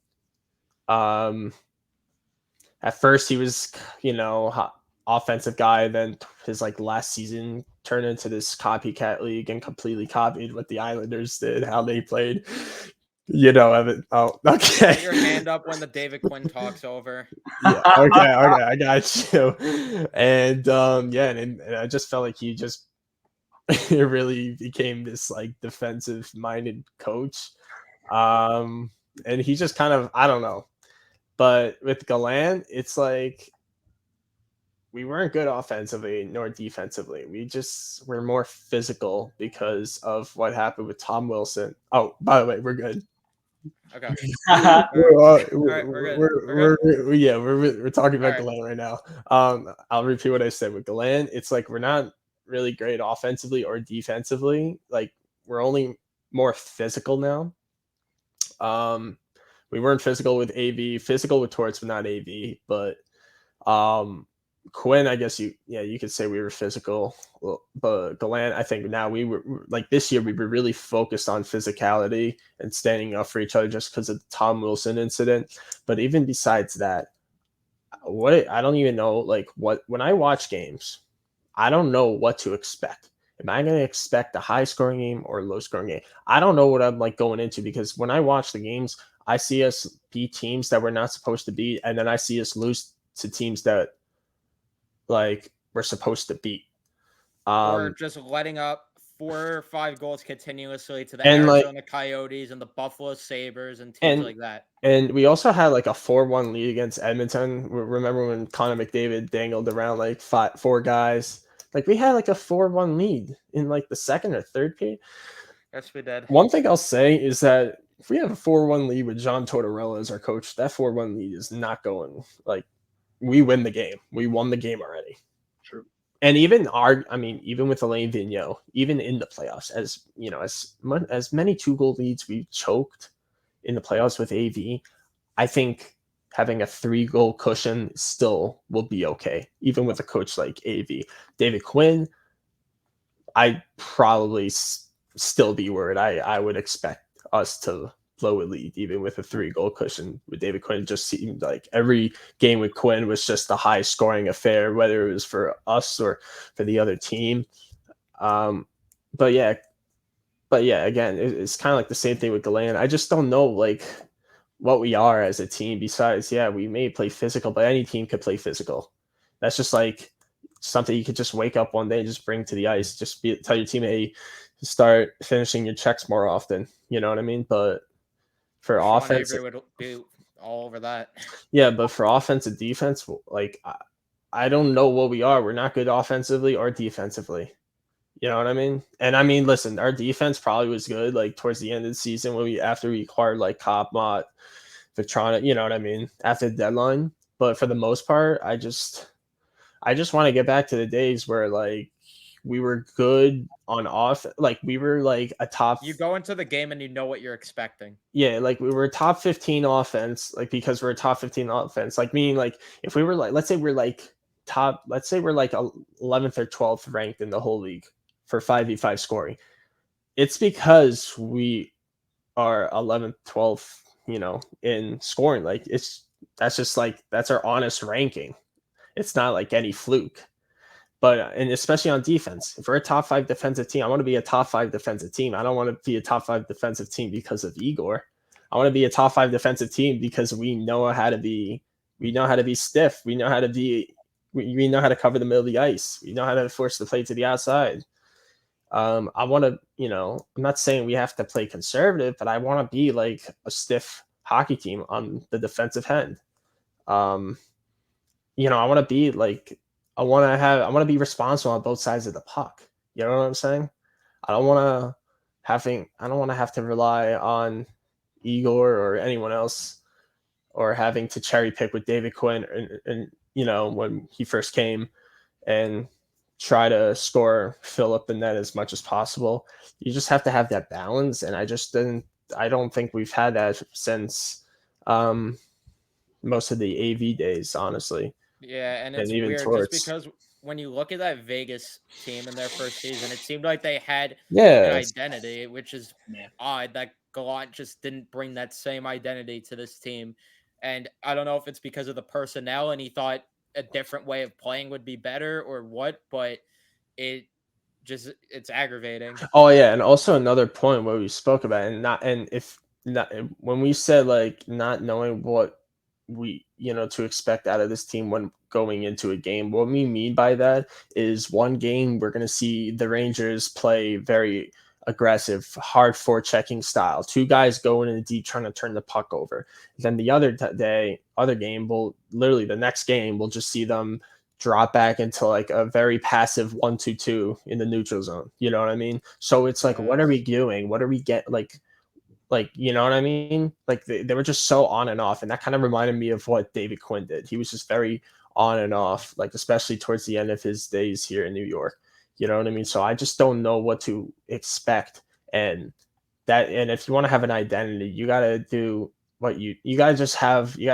At first he was, offensive guy. Then his like last season turned into this copycat league and completely copied what the Islanders did, how they played. Evan. Oh, okay. Put your hand up when the David Quinn talk's over. Yeah. Okay. I got you. And and I just felt like he just really became this like defensive minded coach. And he just kind of, I don't know. But with Gallant, it's like we weren't good offensively nor defensively. We just were more physical because of what happened with Tom Wilson. Oh, by the way, we're good. Okay. We're talking about Gallant right now. I'll repeat what I said with Gallant. It's like we're not really great offensively or defensively. Like we're only more physical now. We weren't physical with AV, physical with Torts, but not AV. But Quinn, I guess you could say we were physical, but Gallant, I think now we were like this year we were really focused on physicality and standing up for each other just because of the Tom Wilson incident. But even besides that, I don't even know like what when I watch games, I don't know what to expect. Am I going to expect a high scoring game or a low scoring game? I don't know what I'm like going into because when I watch the games, I see us beat teams that we're not supposed to beat, and then I see us lose to teams that like we're supposed to beat. Or just letting up 4 or 5 goals continuously to the And, like- Arizona Coyotes and the Buffalo Sabres and teams like that. And we also had like a 4-1 lead against Edmonton. Remember when Connor McDavid dangled around like 4 guys? Like we had like a 4-1 lead in like the second or third period. Yes, we did. One thing I'll say is that if we have a 4-1 lead with John Tortorella as our coach, that 4-1 lead is not going like we win the game. We won the game already. True. And even even with Alain Vigneault, even in the playoffs, as you know, as many 2-goal leads we choked in the playoffs with AV, I think having a 3-goal cushion still will be okay, even with a coach like AV. David Quinn, I'd probably still be worried. I would expect us to blow a lead, even with a 3-goal cushion with David Quinn. It just seemed like every game with Quinn was just a high-scoring affair, whether it was for us or for the other team. But yeah, again, it's kind of like the same thing with Gallant. I just don't know like what we are as a team. Besides, we may play physical, but any team could play physical. That's just like something you could just wake up one day and just bring to the ice. Just tell your team, hey, start finishing your checks more often. You know what I mean? But for Sean offense, Avery would be all over that. yeah. But for offense and defense, like I don't know what we are. We're not good offensively or defensively. You know what I mean? And I mean, listen, our defense probably was good like towards the end of the season after we acquired like Cop, Mott, Victrona, you know what I mean, after the deadline. But for the most part, I just want to get back to the days where like we were good on off, like we were like a top. You go into the game and you know what you're expecting. Yeah, like we were a top 15 offense, like because we're a top 15 offense. Like meaning like if we were like, let's say we're like 11th or 12th ranked in the whole league for 5v5 scoring. It's because we are 11th, 12th, in scoring. Like that's our honest ranking. It's not like any fluke. But and especially on defense, if we're a top 5 defensive team, I want to be a top 5 defensive team. I don't want to be a top 5 defensive team because of Igor. I want to be a top 5 defensive team because we know how to be stiff. We know how to cover the middle of the ice. We know how to force the play to the outside. I want to, I'm not saying we have to play conservative, but I want to be like a stiff hockey team on the defensive end. I want to be like, I want to be responsible on both sides of the puck. You know what I'm saying? I don't want to have to rely on Igor or anyone else, or having to cherry pick with David Quinn and when he first came and try to score Philip in net as much as possible. You just have to have that balance, and I don't think we've had that since most of the AV days, honestly. Yeah, and it's weird just because when you look at that Vegas team in their first season, it seemed like they had an identity, which is odd that Gallant just didn't bring that same identity to this team. And I don't know if it's because of the personnel and he thought a different way of playing would be better or what, but it's aggravating. Oh yeah, and also another point where we spoke about when we said like not knowing what we to expect out of this team when going into a game, what we mean by that is one game we're going to see the Rangers play very aggressive, hard forechecking style, 2 guys going in the deep trying to turn the puck over. Then the other game, the next game we'll just see them drop back into like a very passive 1-2-2 in the neutral zone. You know what I mean? So it's like, what are we doing? What are we like, you know what I mean? Like they were just so on and off. And that kind of reminded me of what David Quinn did. He was just very on and off, like especially towards the end of his days here in New York. You know what I mean? So I just don't know what to expect. And if you want to have an identity, you got to do what you got to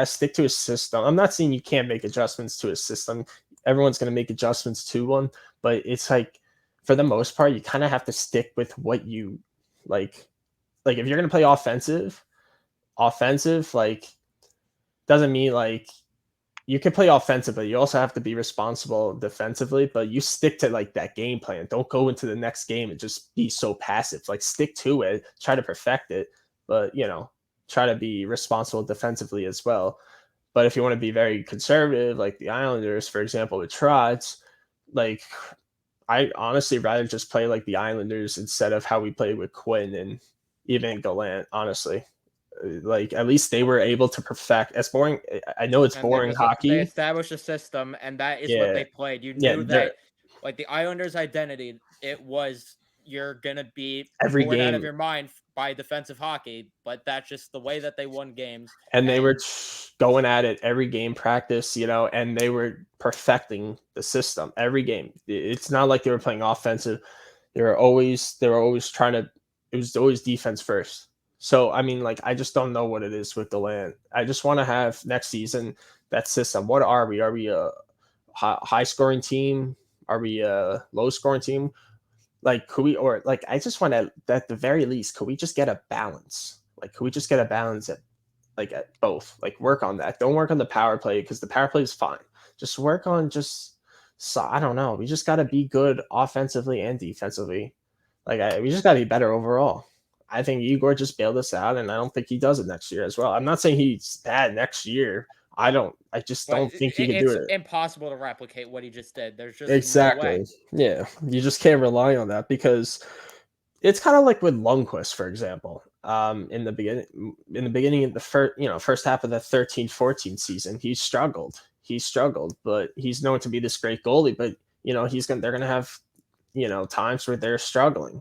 stick to a system. I'm not saying you can't make adjustments to a system. everyone's going to make adjustments to one, but it's like for the most part, you kind of have to stick with what you like. Like if you're going to play offensive, like doesn't mean like you can play offensively. You also have to be responsible defensively, but you stick to like that game plan. Don't go into the next game and just be so passive. Like stick to it, try to perfect it, but try to be responsible defensively as well. But if you want to be very conservative, like the Islanders, for example, with Trotz, like I honestly rather just play like the Islanders instead of how we played with Quinn and even Gallant, honestly. Like at least they were able to perfect. As boring, I know it's And boring they hockey. established a system, and that is what Yeah, they played. You yeah. knew that, like the Islanders' identity, it was you're gonna be Every going out of game, your mind by defensive hockey, but that's just the way that they won games. and they were going at it every game practice, and they were perfecting the system every game. It's not like they were playing offensive. They were always trying to. It was always defense first. So I mean, like I just don't know what it is with Deland. I just want to have next season that system. What are we? Are we a high scoring team? Are we a low scoring team? Like could we, or like I just want to, at the very least, could we just get a balance? Like could we just get a balance at both? Like work on that. Don't work on the power play because the power play is fine. Just work on so I don't know. We just got to be good offensively and defensively. Like we just got to be better overall. I think Igor just bailed us out, and I don't think he does it next year as well. I'm not saying he's bad next year. I just don't think he can do It's it. impossible to replicate what he just did. There's just no way. Exactly. Yeah. You just can't rely on that because it's kind of like with Lundqvist, for example. In the beginning of the first half of the 13-14 season, he struggled. But he's known to be this great goalie. But they're gonna have times where they're struggling.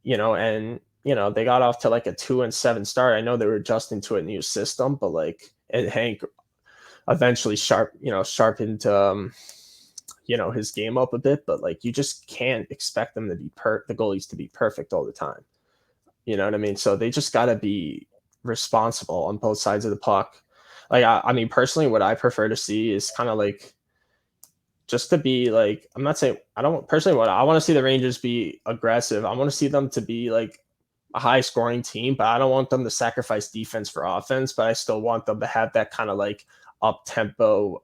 And they got off to like a 2-7 start. I know they were adjusting to a new system, but and Hank eventually sharpened his game up a bit, but like you just can't expect them to be the goalies to be perfect all the time. You know what I mean? So they just got to be responsible on both sides of the puck. Like I mean, personally, what I prefer to see is kind of like just to be like, I'm not saying I don't personally what I want to see the Rangers be aggressive. I want to see them to be like a high scoring team, but I don't want them to sacrifice defense for offense, but I still want them to have that kind of like up tempo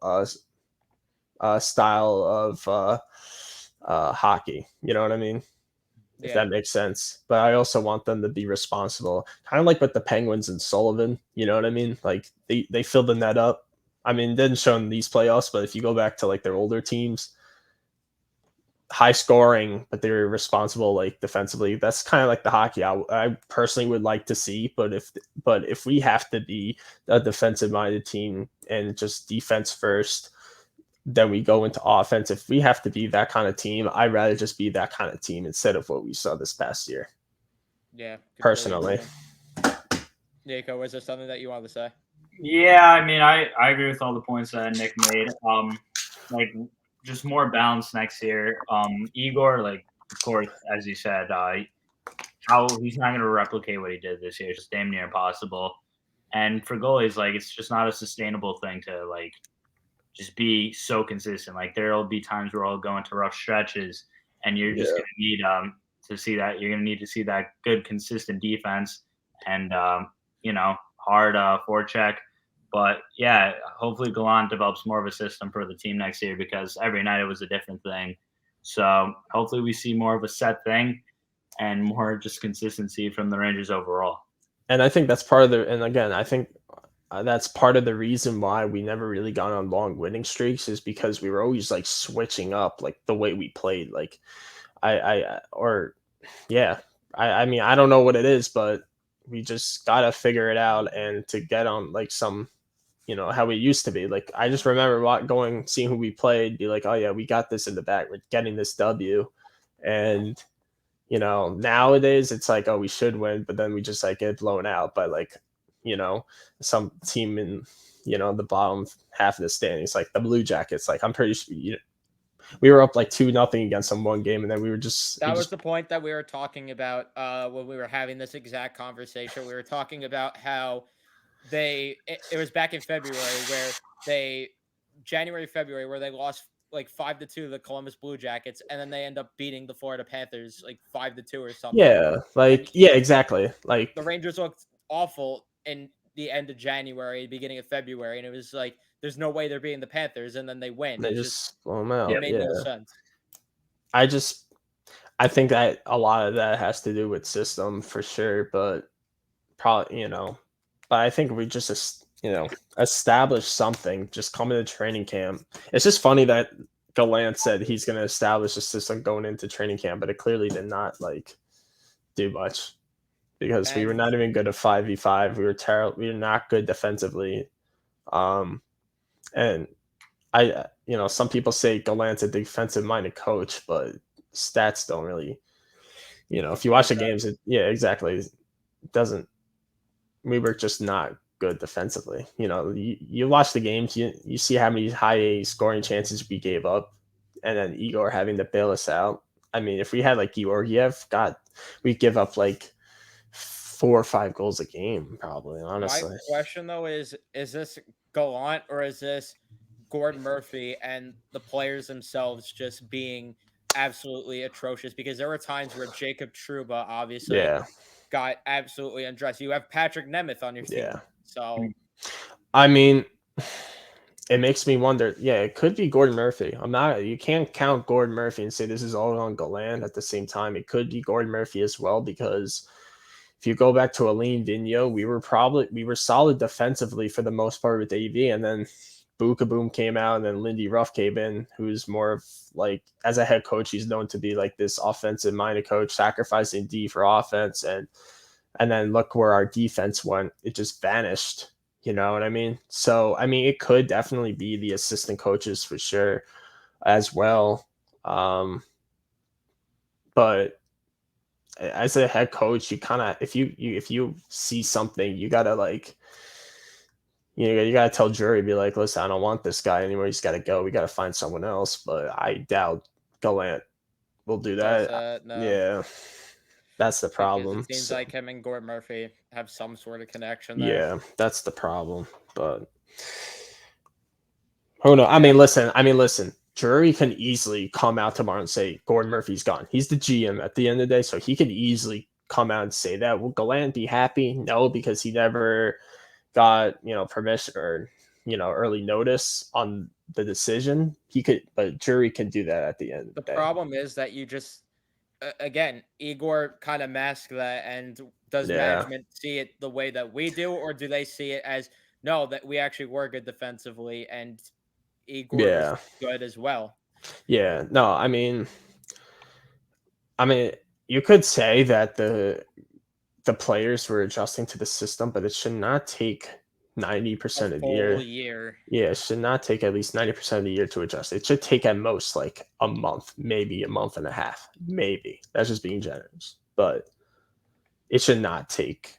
style of hockey. You know what I mean? If that makes sense. But I also want them to be responsible, kind of like with the Penguins and Sullivan. You know what I mean? Like they filled the net up. I mean, it didn't show in these playoffs, but if you go back to like their older teams, high scoring, but they're responsible like defensively. That's kind of like the hockey I personally would like to see. But if we have to be a defensive minded team and just defense first, then we go into offense. If we have to be that kind of team, I'd rather just be that kind of team instead of what we saw this past year. Yeah. Personally. Nico, was there something that you wanted to say? Yeah, I mean, I agree with all the points that Nick made. Like just more balance next year. Igor, like of course, as you said, how he's not going to replicate what he did this year. It's just damn near impossible. And for goalies, like it's just not a sustainable thing to like just be so consistent. Like there'll be times where I'll go into rough stretches, and you're just going to need to see that. You're going to need to see that good, consistent defense and hard forecheck. But yeah, hopefully Gallant develops more of a system for the team next year because every night it was a different thing. So hopefully we see more of a set thing and more just consistency from the Rangers overall. And I think that's part of and again, I think that's part of the reason why we never really got on long winning streaks is because we were always like switching up like the way we played. Like I mean, I don't know what it is, but we just got to figure it out and to get on like some, how we used to be. Like, I just remember seeing who we played, be like, oh yeah, we got this in the bag. We're getting this W. And, nowadays it's like, oh, we should win, but then we just like get blown out by like, some team in, the bottom half of the standings, like the Blue Jackets. Like, I'm pretty sure, we were up like 2-0 against them one game, and then we were just. That was the point that we were talking about when we were having this exact conversation. We were talking about how it was back in February where January, February, where they lost like 5-2 the Columbus Blue Jackets, and then they end up beating the Florida Panthers like 5-2 or something. Yeah, like yeah, exactly. Like the Rangers looked awful in the end of January, beginning of February, and it was like there's no way they're beating the Panthers, and then they win. they It just blow them out. it made Yeah, no sense. I think that a lot of that has to do with system for sure, but probably but I think we just establish something. Just come into training camp. It's just funny that Gallant said he's going to establish a system going into training camp, but it clearly did not like do much because we were not even good at 5v5. We were terrible. We were not good defensively. And some people say Gallant's a defensive-minded coach, but stats don't really, if you watch the games, exactly. It doesn't. We were just not good defensively. You watch the games, you see how many high scoring chances we gave up, and then Igor having to bail us out. I mean, if we had like Georgiev, we'd give up like 4 or 5 goals a game, probably. Honestly, my question though is this Gallant or is this Gordon Murphy and the players themselves just being absolutely atrocious? Because there were times where Jacob Trouba obviously got absolutely undressed. You have Patrick Nemeth on your team. So I mean, it makes me wonder. Yeah, it could be Gordon Murphy. You can't count Gordon Murphy and say this is all on Gallant at the same time. It could be Gordon Murphy as well, because if you go back to Alain Vigneault, we were solid defensively for the most part with AV, and then Boom came out, and then Lindy Ruff came in, who's more of like, as a head coach, he's known to be like this offensive-minded coach, sacrificing D for offense, and then look where our defense went. It just vanished. You know what I mean? So, I mean, it could definitely be the assistant coaches for sure as well. But as a head coach, you kind of, if you see something, you gotta like, you gotta tell Jury, be like, listen, I don't want this guy anymore. He's got to go. We got to find someone else. But I doubt Gallant will do that. no. Yeah, that's the problem. It seems like him and Gordon Murphy have some sort of connection there. Yeah, that's the problem. But oh no, I mean, listen. Jury can easily come out tomorrow and say Gordon Murphy's gone. He's the GM at the end of the day, so he can easily come out and say that. Will Gallant be happy? No, because he never got permission or early notice on the decision. He could, but Jury can do that at the end. The problem is that you just again, Igor kind of masked that. And does management see it the way that we do, or do they see it as no, that we actually were good defensively and Igor was good as well? Yeah, no, I mean, you could say that the players were adjusting to the system, but it should not take 90% of the year. Yeah, it should not take at least 90% of the year to adjust. It should take at most like a month, maybe a month and a half. Maybe. That's just being generous. But it should not take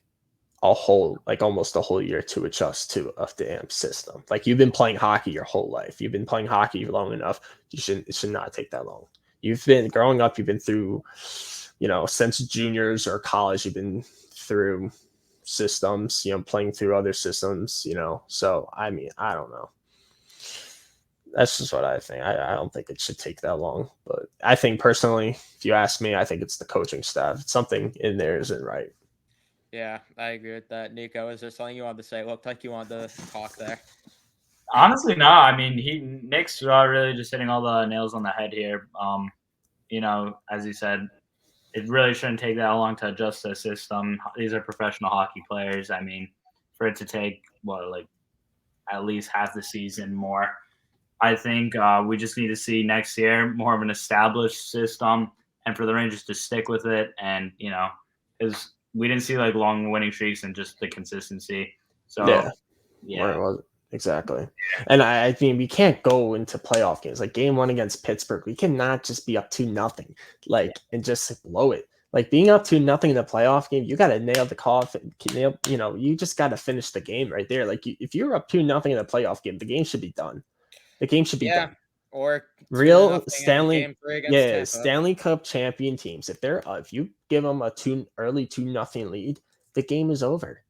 almost a whole year to adjust to a damn system. Like, you've been playing hockey your whole life. You've been playing hockey long enough. It should not take that long. You've been growing up, you've been through, since juniors or college, you've been through systems, playing through other systems, So, I mean, I don't know. That's just what I think. I don't think it should take that long. But I think personally, if you ask me, I think it's the coaching staff. Something in there isn't right. Yeah, I agree with that. Nico, is there something you wanted to say? It looked like you wanted to talk there. Honestly, no. I mean, Nick's really just hitting all the nails on the head here. As he said, it really shouldn't take that long to adjust the system. These are professional hockey players. I mean, for it to take at least half the season more, I think we just need to see next year more of an established system, and for the Rangers to stick with it. And because we didn't see long winning streaks and just the consistency. So yeah. Exactly. And I mean, we can't go into playoff games like game 1 against Pittsburgh. We cannot just be up 2-0, and just blow it. Like, being up 2-0 in a playoff game, you got to nail the coffin. You just got to finish the game right there. Like, if you're up 2-0 in a playoff game, the game should be done. The game should be done. Or real Stanley Cup champion teams, if you give them a early 2-0 lead, the game is over.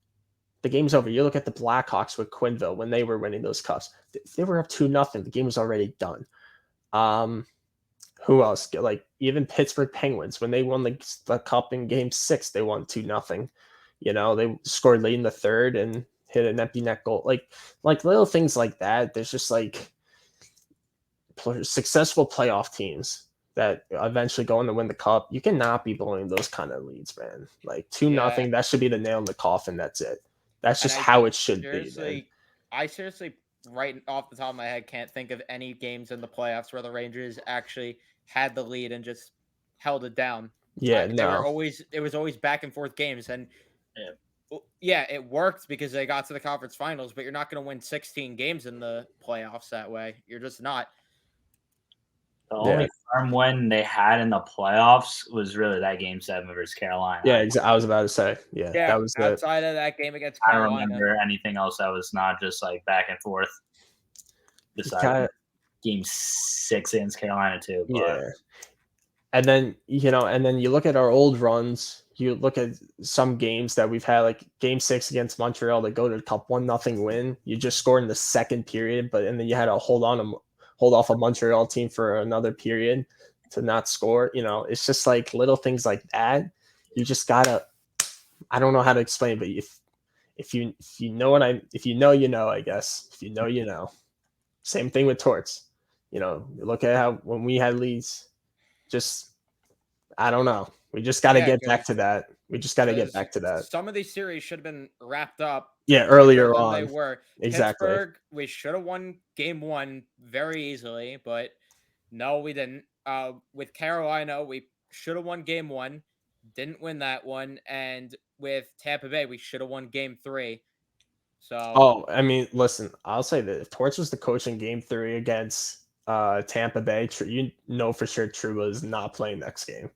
The game's over. You look at the Blackhawks with Quenneville when they were winning those cups. They were up 2-0. The game was already done. Who else? Like even Pittsburgh Penguins, when they won the cup in Game 6, they won 2-0. You know, they scored late in the third and hit an empty net goal. Like little things like that. There's just like successful playoff teams that eventually go on to win the cup. You cannot be blowing those kind of leads, man. Like 2-0, that should be the nail in the coffin. That's it. That's just how it should be, man. I seriously, right off the top of my head, can't think of any games in the playoffs where the Rangers actually had the lead and just held it down. Yeah, it was always back and forth games, and it worked because they got to the conference finals, but you're not going to win 16 games in the playoffs that way. You're just not. The only firm win they had in the playoffs was really that Game 7 versus Carolina. Yeah, I was about to say. Yeah, that was outside of that game against Carolina. I don't remember anything else that was not just like back and forth. Besides Game 6 against Carolina too. But. Yeah, and then you look at our old runs. You look at some games that we've had, like Game 6 against Montreal, they go to the cup 1-0 win. You just scored in the second period, and then you had to hold off a Montreal team for another period to not score. You know, it's just like little things like that. You just gotta. I don't know how to explain, but if you know I guess. If you know, you know. Same thing with Torts. You know, look at how when we had leads, just I don't know. We just got to get back to that. We just got to get back to that. Some of these series should have been wrapped up. Yeah, earlier on. They were. Exactly. Pittsburgh, we should have won Game 1 very easily, but no, we didn't. With Carolina, we should have won Game 1, didn't win that one, and with Tampa Bay, we should have won Game 3. So. I mean, listen, I'll say that if Torch was the coach in Game 3 against Tampa Bay, you know for sure Trouba is not playing next game.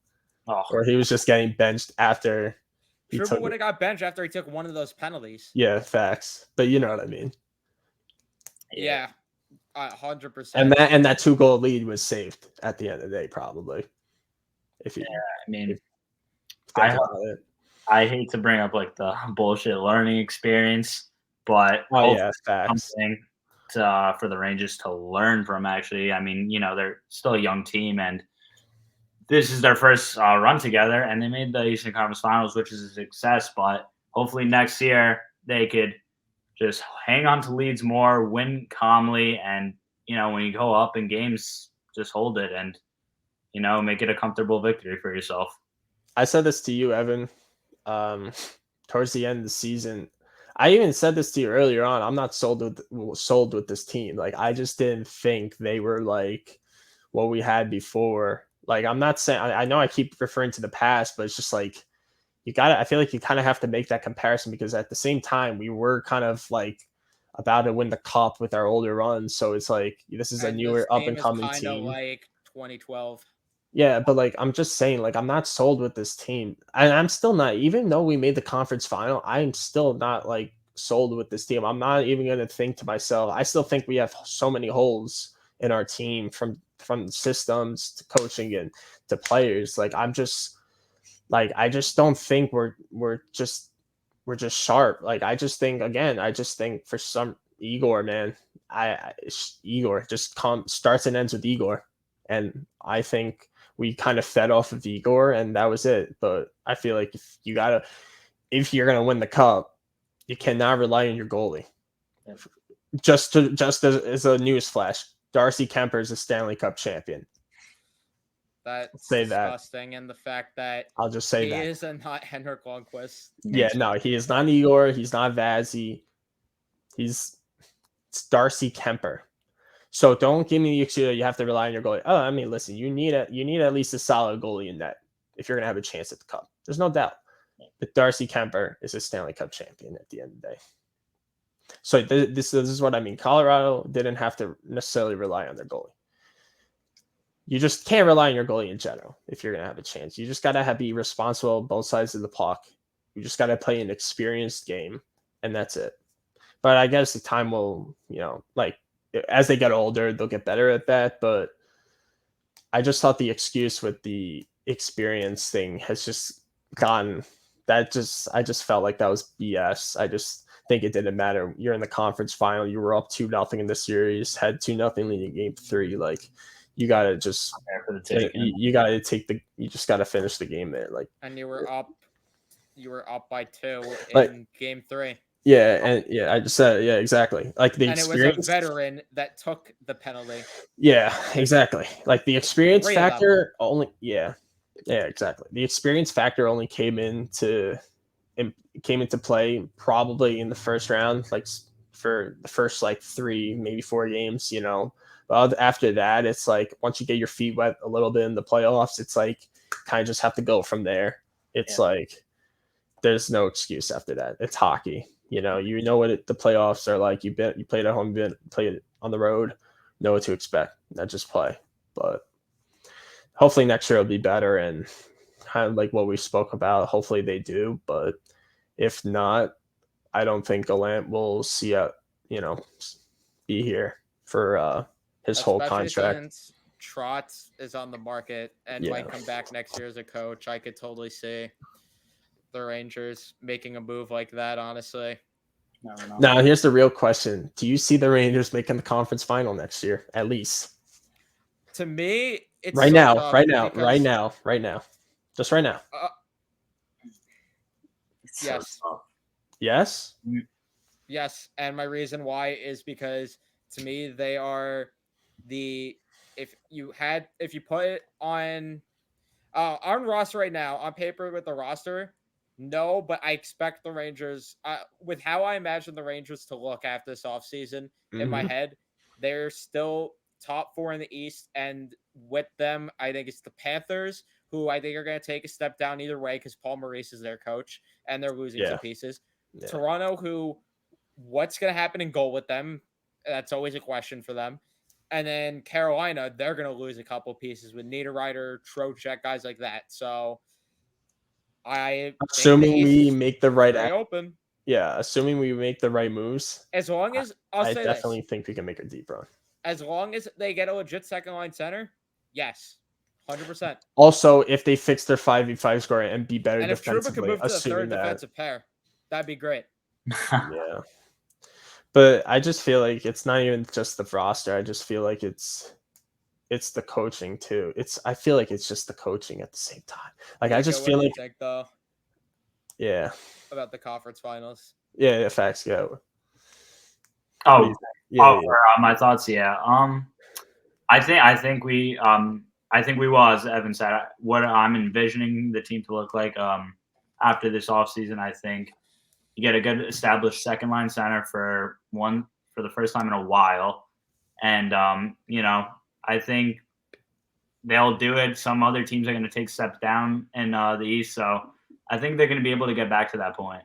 Or he was just getting benched after. Trouba would have got benched after he took one of those penalties. Yeah, facts. But you know what I mean. Yeah, 100%. And that 2-goal lead was saved at the end of the day, probably. I hate to bring up like the bullshit learning experience, but facts. Something for the Rangers to learn from. Actually, I mean, you know, they're still a young team and. This is their first run together, and they made the Eastern Conference Finals, which is a success. But hopefully next year they could just hang on to leads more, win calmly, and, you know, when you go up in games, just hold it and, you know, make it a comfortable victory for yourself. I said this to you, Evan, towards the end of the season. I even said this to you earlier on. I'm not sold with this team. Like, I just didn't think they were like what we had before. Like, I'm not saying, I know I keep referring to the past, but it's just like, I feel like you kind of have to make that comparison because at the same time, we were kind of like about to win the cup with our older runs. So it's like, this is a newer up and coming team. Like 2012. Yeah. But like, I'm just saying, like, I'm not sold with this team. And I'm still not, even though we made the conference final, I'm still not like sold with this team. I'm not even going to think to myself, I still think we have so many holes in our team from systems to coaching and to players. Like, I just don't think we're just sharp. Like, I just think for some Igor, man, Igor just starts and ends with Igor. And I think we kind of fed off of Igor and that was it. But I feel like if you're going to win the cup, you cannot rely on your goalie. Just as a news flash, Darcy Kemper is a Stanley Cup champion. That's disgusting. And the fact that I'll just say he that. is not Henrik Lundqvist. Yeah, no, he is not Igor. He's not Vazzy. It's Darcy Kemper. So don't give me the excuse that you have to rely on your goalie. Oh, I mean, listen, you need at least a solid goalie in net if you're going to have a chance at the cup. There's no doubt. But Darcy Kemper is a Stanley Cup champion at the end of the day. So this is what I mean. Colorado didn't have to necessarily rely on their goalie. You just can't rely on your goalie in general if you're going to have a chance. You just got to be responsible both sides of the puck. You just got to play an experienced game, and that's it. But I guess the time will, like, as they get older, they'll get better at that. But I just thought the excuse with the experience thing has just gone. I just felt like that was BS. I just think it didn't matter. You're in the conference final. You were up 2-0 in the series, had 2-0 leading game 3. Like, you gotta just There for the taking. you just gotta finish the game there. Like, And you were up by 2 in Like- game 3. yeah, and yeah, I just said yeah, exactly. Like the And it was experience. a veteran that took the penalty. Yeah, exactly. Like the experience 3 of them. factor only. Yeah, exactly. The experience factor only came into play probably in the first round, like for the first like 3, maybe 4 games. But after that, it's like once you get your feet wet a little bit in the playoffs, it's like kind of just have to go from there. It's like there's no excuse after that. It's hockey. You know what the playoffs are like. You played at home, played on the road. Know what to expect. Not just play. But hopefully next year will be better, and kind of like what we spoke about. Hopefully they do, but if not, I don't think Gallant will be here for his whole Especially contract. since Trotz is on the market and might come back next year as a coach. I could totally see the Rangers making a move like that, honestly. Now, here's the real question. Do you see the Rangers making the conference final next year, at least? To me, it's right so now. tough Just right now. Yes. So Yes? Yes, and my reason why is because to me they are if you put it on roster right now on paper with the roster, no, but I expect the Rangers with how I imagine the Rangers to look after this offseason in my head, they're still top 4 in the East, and with them, I think it's the Panthers, who I think are going to take a step down either way because Paul Maurice is their coach, and they're losing some pieces. Yeah. Toronto, what's going to happen in goal with them? That's always a question for them. And then Carolina, they're going to lose a couple pieces with Niederreiter, Trocheck, guys like that. So assuming we make the right open. Yeah, assuming we make the right moves. As long as I definitely think we can make a deep run. As long as they get a legit second line center, yes. 100%. Also, if they fix their 5v5 score and be better and defensively, if Trouba could move to the third defensive pair, that'd be great. Yeah. But I just feel like it's not even just the roster. I just feel like it's the coaching too. I feel like it's just the coaching at the same time. Like I just feel like think, though, yeah. About the conference finals. Yeah, facts go. My thoughts, yeah. I think we will, as Evan said, what I'm envisioning the team to look like after this offseason, I think you get a good established second line center for the first time in a while. And I think they'll do it. Some other teams are going to take steps down in the East, so I think they're going to be able to get back to that point.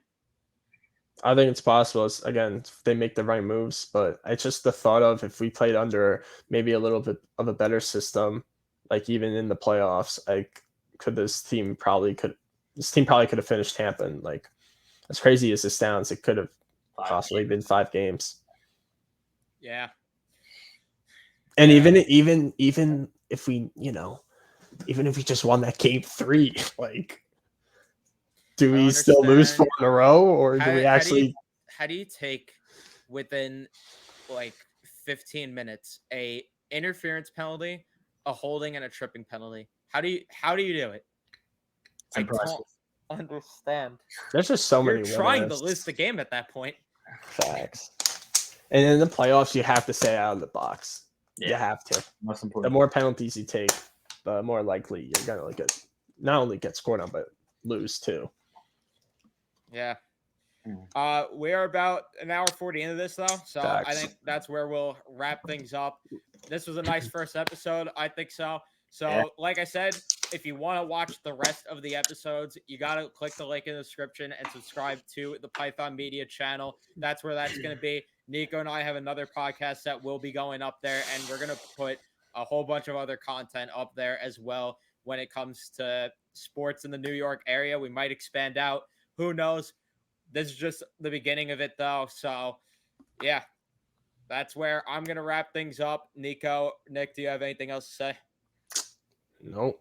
I think it's possible. Again, if they make the right moves, but it's just the thought of if we played under maybe a little bit of a better system, like even in the playoffs, like this team probably could have finished Tampa, and like as crazy as this sounds, it could have possibly been 5 games. Yeah. And even if we, even if we just won that game 3, like, do we still lose 4 in a row, or do we actually? How do you take within like 15 minutes a interference penalty, a holding, and a tripping penalty? How do you do it? I don't understand. There's just so many. You're trying to lose the game at that point. Facts. And in the playoffs, you have to stay out of the box. Yeah. You have to. Most important. The more penalties you take, the more likely you're gonna not only get scored on, but lose too. Yeah. We are about an hour 40 into this, though. So Facts. I think that's where we'll wrap things up. This was a nice first episode. I think so. So, like I said, if you want to watch the rest of the episodes, you got to click the link in the description and subscribe to the Python Media channel. That's where that's going to be. Nico and I have another podcast that will be going up there, and we're going to put a whole bunch of other content up there as well when it comes to sports in the New York area. We might expand out. Who knows? This is just the beginning of it, though. So, yeah, that's where I'm going to wrap things up. Nico, Nick, do you have anything else to say? Nope.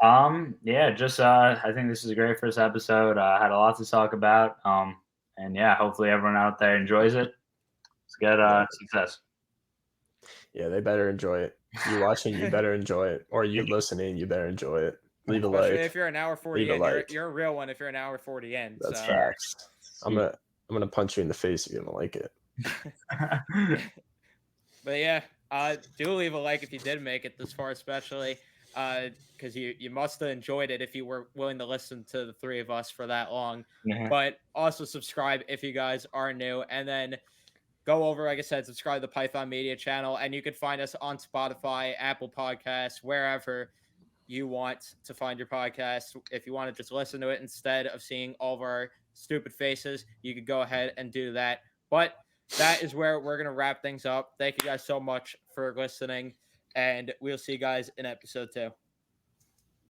Yeah, just I think this is a great first episode. Had a lot to talk about. And yeah, hopefully everyone out there enjoys it. Let's get success. Yeah, they better enjoy it. You watching, you better enjoy it. Or you listening, you better enjoy it. Leave a Especially like. if you're an hour 40 Leave a in. like. You're a real one if you're an hour 40 in. That's so. facts. I'm gonna punch you in the face if you don't like it. But yeah, do leave a like if you did make it this far, especially because you must have enjoyed it if you were willing to listen to the three of us for that long. But also subscribe if you guys are new, and then go over, like I said, subscribe to the Python Media channel, and you can find us on Spotify, Apple Podcasts, wherever you want to find your podcast. If you want to just listen to it instead of seeing all of our stupid faces, you could go ahead and do that. But that is where we're going to wrap things up. Thank you guys so much for listening, and we'll see you guys in episode 2.